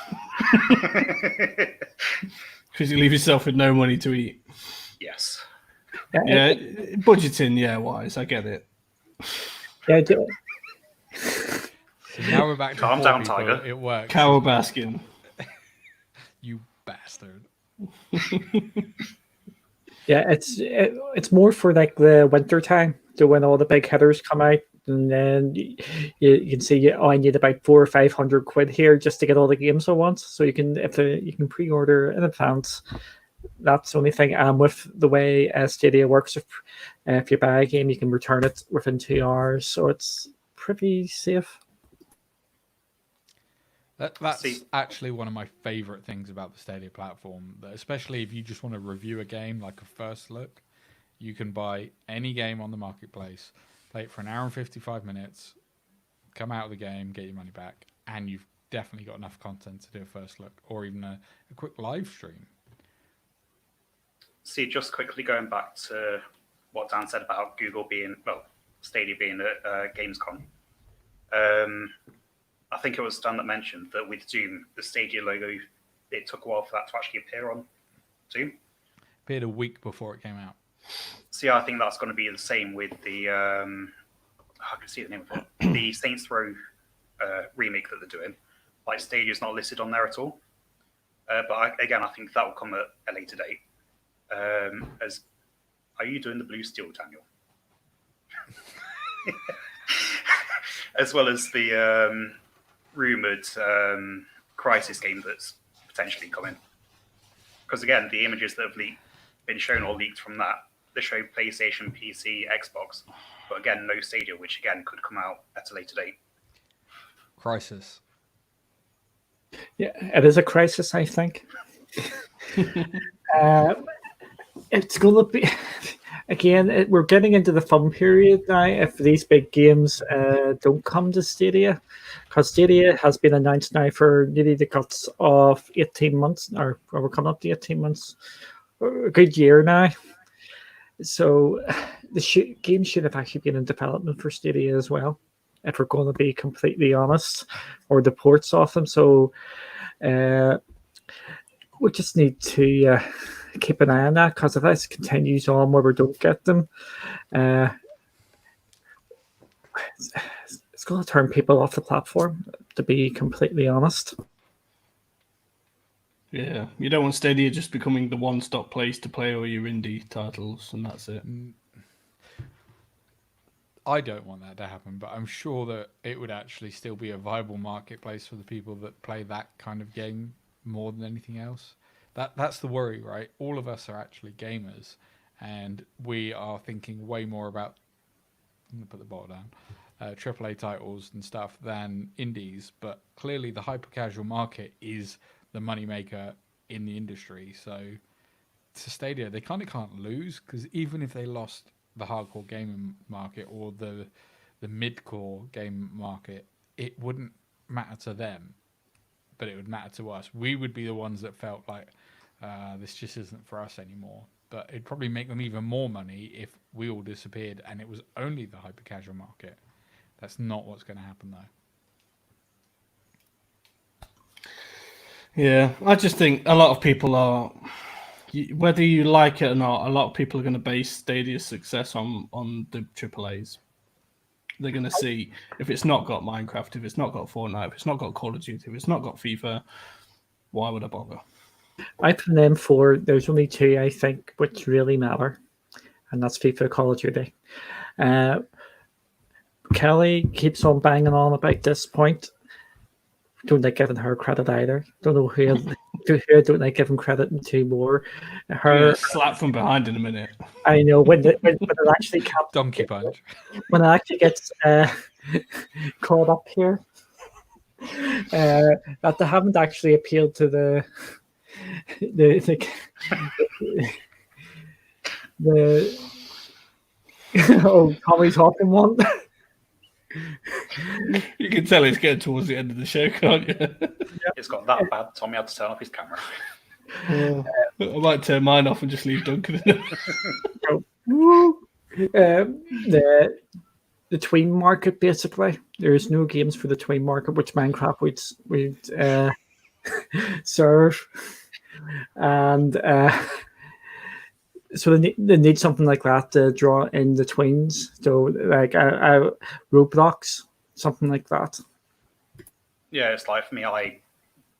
Because you leave yourself with no money to eat. Yes. Yeah, budgeting, yeah, wise. I get it. Yeah, So now we're back to Calm four down, people. Tiger. It works. Carol Baskin. You bastard. yeah, it's more for like the winter time, so when all the big hitters come out, and then you can see, oh, I need about 400 or 500 quid here just to get all the games I want. So you can you can pre-order in advance. That's the only thing. And with the way Stadia works, if you buy a game, you can return it within 2 hours, so it's pretty safe. That's actually one of my favorite things about the Stadia platform. That especially if you just want to review a game, like a first look, you can buy any game on the marketplace, play it for an hour and 55 minutes, come out of the game, get your money back, and you've definitely got enough content to do a first look or even a quick live stream. See, just quickly going back to what Dan said about Stadia being at Gamescom. I think it was Dan that mentioned that with Doom, the Stadia logo, it took a while for that to actually appear on Doom. Appeared a week before it came out. See, I think that's going to be the same with the I can see the name of it, the Saints Row remake that they're doing. Like, Stadia's not listed on there at all. But I think that will come at a later date. Are you doing the blue steel, Daniel? As well as the rumored Crisis game that's potentially coming. Because again, the images that have been shown or leaked from that, they show PlayStation, PC, Xbox, but again, no Stadia, which again could come out at a later date. Crisis. Yeah, it is a crisis, I think. It's going to be, again, we're getting into the fun period now if these big games don't come to Stadia, because Stadia has been announced now for nearly the guts of 18 months, or we're coming up to 18 months, a good year now. So the game should have actually been in development for Stadia as well, if we're going to be completely honest, or the ports of them. So we just need to keep an eye on that, because if this continues on where we don't get them, it's going to turn people off the platform, to be completely honest. Yeah, you don't want Stadia just becoming the one-stop place to play all your indie titles, and that's it. I don't want that to happen, but I'm sure that it would actually still be a viable marketplace for the people that play that kind of game more than anything else. That's the worry, right? All of us are actually gamers, and we are thinking way more about, I'm going to put the bottle down, AAA titles and stuff than indies, but clearly the hyper-casual market is the moneymaker in the industry. So to Stadia, they kind of can't lose, because even if they lost the hardcore gaming market or the mid-core game market, it wouldn't matter to them, but it would matter to us. We would be the ones that felt like this just isn't for us anymore. But it'd probably make them even more money if we all disappeared and it was only the hyper-casual market. That's not what's going to happen, though. Yeah, I just think a lot of people are, whether you like it or not, a lot of people are going to base Stadia's success on the AAAs. They're going to see if it's not got Minecraft, if it's not got Fortnite, if it's not got Call of Duty, if it's not got FIFA, why would I bother? I put them for, there's only two, I think, which really matter, and that's FIFA and Call of Duty. Kelly keeps on banging on about this point. Don't like giving her credit either. Don't know who who I don't like giving credit to more. You're Her, gonna slap from behind in a minute. I know when it actually Donkey punch. when it actually gets caught up here, that they haven't actually appealed to the oh, Tommy's talking one. You can tell it's getting towards the end of the show, can't you? It's got that bad. Tommy had to turn off his camera. I might turn mine off and just leave Duncan in The tween market, basically. There's no games for the tween market, which Minecraft would serve, and so they need something like that to draw in the tweens. So like Roblox, something like that. Yeah, it's like for me, I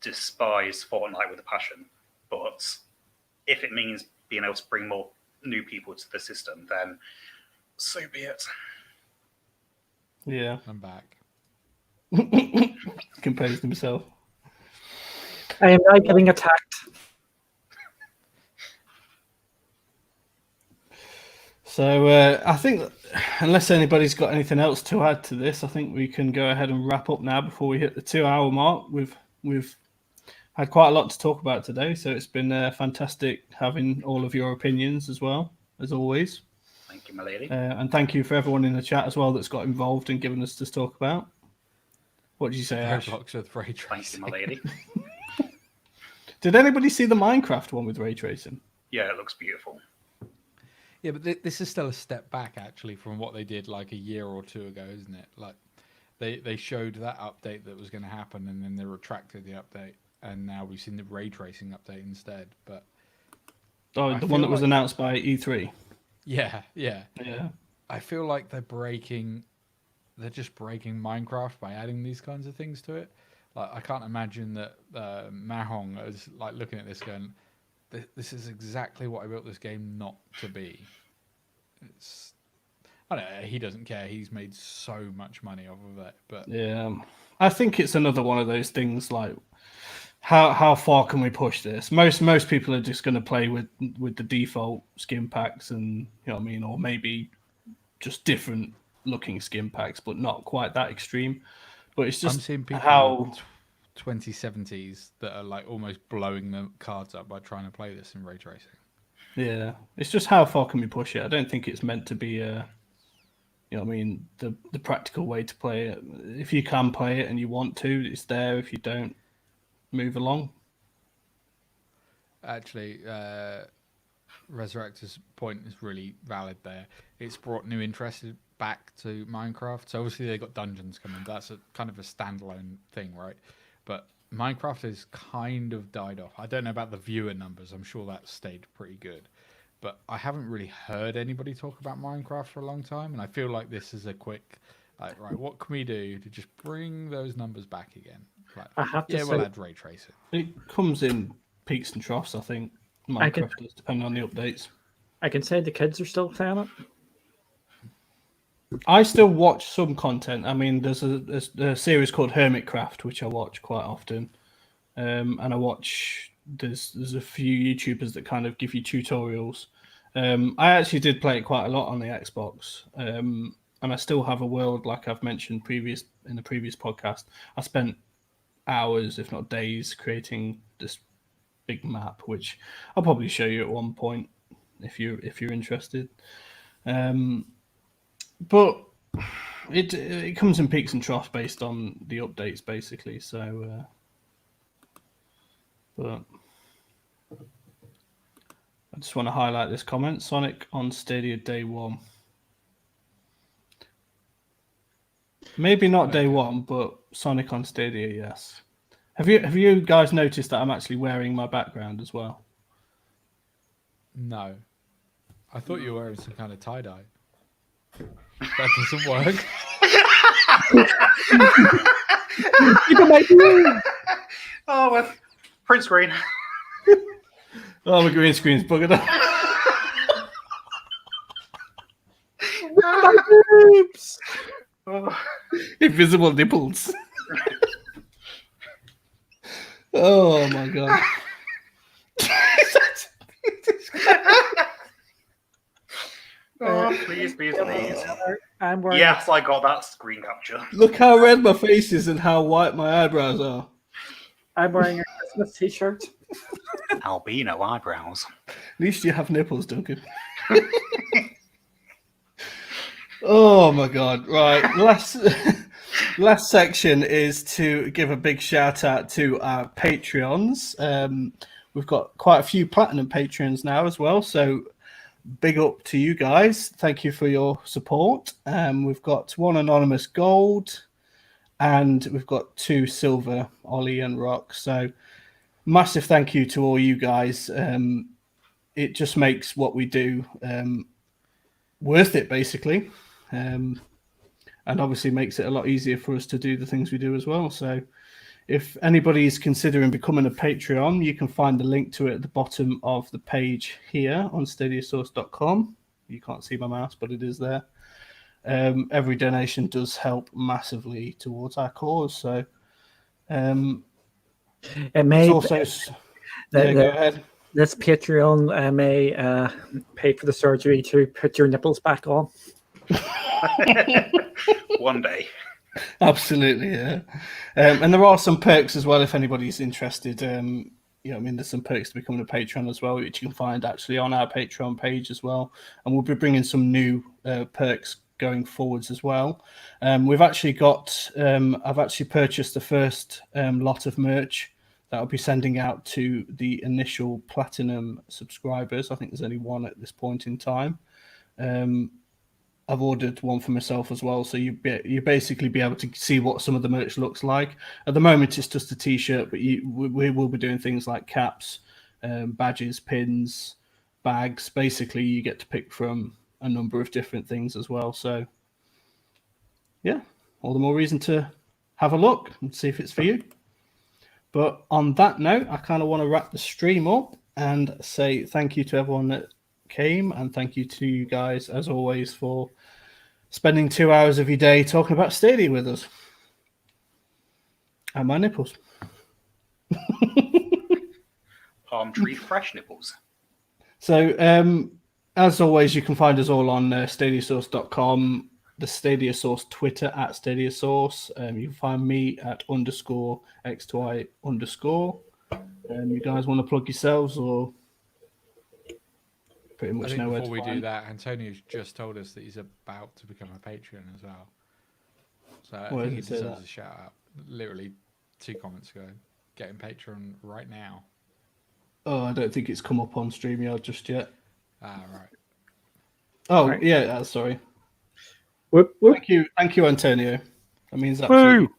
despise Fortnite with a passion, but if it means being able to bring more new people to the system, then so be it. Yeah. I'm back. Composed himself. I am now getting attacked. So I think, unless anybody's got anything else to add to this, I think we can go ahead and wrap up now before we hit the 2-hour mark. We've had quite a lot to talk about today, so it's been fantastic having all of your opinions as well, as always. Thank you, my lady. And thank you for everyone in the chat as well that's got involved and given us to talk about. What did you say, Ash? Roblox with ray Thank tracing. you, my lady. Did anybody see the Minecraft one with ray tracing? Yeah, it looks beautiful. Yeah, but this is still a step back actually from what they did like a year or two ago, isn't it? Like they showed that update that was going to happen, and then they retracted the update, and now we've seen the ray tracing update instead. But Oh, the one that was announced by E3. yeah, I feel like they're just breaking Minecraft by adding these kinds of things to it. Like I can't imagine that Mahong is like looking at this going, this is exactly what I built this game not to be. I don't know, he doesn't care. He's made so much money off of it. But Yeah, I think it's another one of those things like how far can we push this? Most people are just going to play with the default skin packs, and you know what I mean, or maybe just different looking skin packs, but not quite that extreme. But it's just I'm seeing people how with 2070s that are like almost blowing the cards up by trying to play this in ray tracing. Yeah, it's just how far can we push it? I don't think it's meant to be you know what I mean, the practical way to play it. If you can play it and you want to, it's there. If you don't, move along. Actually, Resurrector's point is really valid there. It's brought new interest back to Minecraft. So obviously they got dungeons coming. That's a kind of a standalone thing, right? But Minecraft has kind of died off. I don't know about the viewer numbers. I'm sure that stayed pretty good. But I haven't really heard anybody talk about Minecraft for a long time. And I feel like this is a quick, like, right, what can we do to just bring those numbers back again? Like, I have to we'll say, add ray tracing. It comes in peaks and troughs, I think. Minecraft does, depending on the updates. I can say the kids are still playing it. I still watch some content. I mean, there's a series called Hermitcraft, which I watch quite often, and I watch. There's a few YouTubers that kind of give you tutorials. I actually did play it quite a lot on the Xbox, and I still have a world, like I've mentioned in the previous podcast. I spent hours, if not days, creating this big map, which I'll probably show you at one point if you're interested. But it comes in peaks and troughs based on the updates, basically. So, but I just want to highlight this comment: Sonic on Stadia day one. Maybe not day one, but Sonic on Stadia, yes. Have you guys noticed that I'm actually wearing my background as well? No. I thought you were wearing some kind of tie-dye. That doesn't work. Oh, well, print screen. Oh, my green screen's buggered up. Oh. Invisible nipples. Oh my god. Oh, please, please, please. I'm wearing. Yes, I got that screen capture. Look how red my face is and how white my eyebrows are. I'm wearing a Christmas T-shirt. Albino eyebrows. At least you have nipples, Duncan. Oh my god! Right, last section is to give a big shout out to our Patreons. We've got quite a few platinum patrons now as well, so big up to you guys. Thank you for your support. We've got one anonymous gold, and we've got 2 silver, Ollie and Rock. So massive thank you to all you guys. It just makes what we do worth it, basically. And obviously makes it a lot easier for us to do the things we do as well. So if anybody is considering becoming a Patreon, you can find the link to it at the bottom of the page here on stadiasource.com. You can't see my mouse, but it is there. Every donation does help massively towards our cause. So It may it's also... go ahead. This Patreon may pay for the surgery to put your nipples back on. One day. Absolutely, yeah. And there are some perks as well if anybody's interested. There's some perks to becoming a patron as well, which you can find actually on our Patreon page as well. And we'll be bringing some new perks going forwards as well. We've actually got, I've actually purchased the first lot of merch that I'll be sending out to the initial platinum subscribers. I think there's only one at this point in time. I've ordered one for myself as well, so you basically be able to see what some of the merch looks like. At the moment, it's just a T-shirt, but we will be doing things like caps, badges, pins, bags. Basically, you get to pick from a number of different things as well. So, yeah, all the more reason to have a look and see if it's for you. But on that note, I kind of want to wrap the stream up and say thank you to everyone that came, and thank you to you guys as always for spending 2 hours of your day talking about Stadia with us. And my nipples. Palm tree fresh nipples. So as always, you can find us all on stadiasource.com, the Stadia Source Twitter at Stadia Source. You can find me at _X2I_. You guys want to plug yourselves or pretty much I think know where before to we find? do that, Antonio's just told us that he's about to become a patron as well. So I Why think he did he say deserves that? a shout out. Literally 2 comments ago. Getting patron right now. Oh, I don't think it's come up on StreamYard just yet. Ah, right. Oh, Right. yeah, sorry. Whoop, whoop. Thank you, Antonio. That means absolutely. Woo!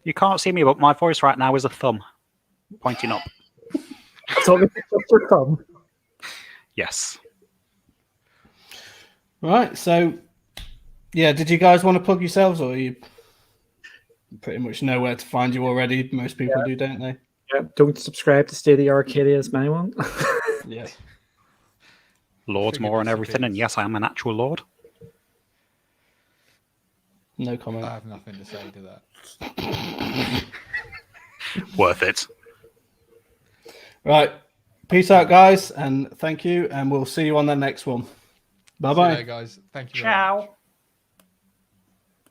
You can't see me, but my voice right now is a thumb pointing up. So it's just your thumb. Yes. Right, so yeah, did you guys want to plug yourselves, or you pretty much know where to find you already? Most people do, don't they? Yeah, don't subscribe to Stadia Arcadia is my one. Yeah. Lords Figured more and this everything, and appears. yes, I am an actual lord. No comment. I have nothing to say to that. Worth it. Right. Peace out, guys, and thank you, and we'll see you on the next one. See you Bye-bye. later, guys. Thank you very much. Ciao.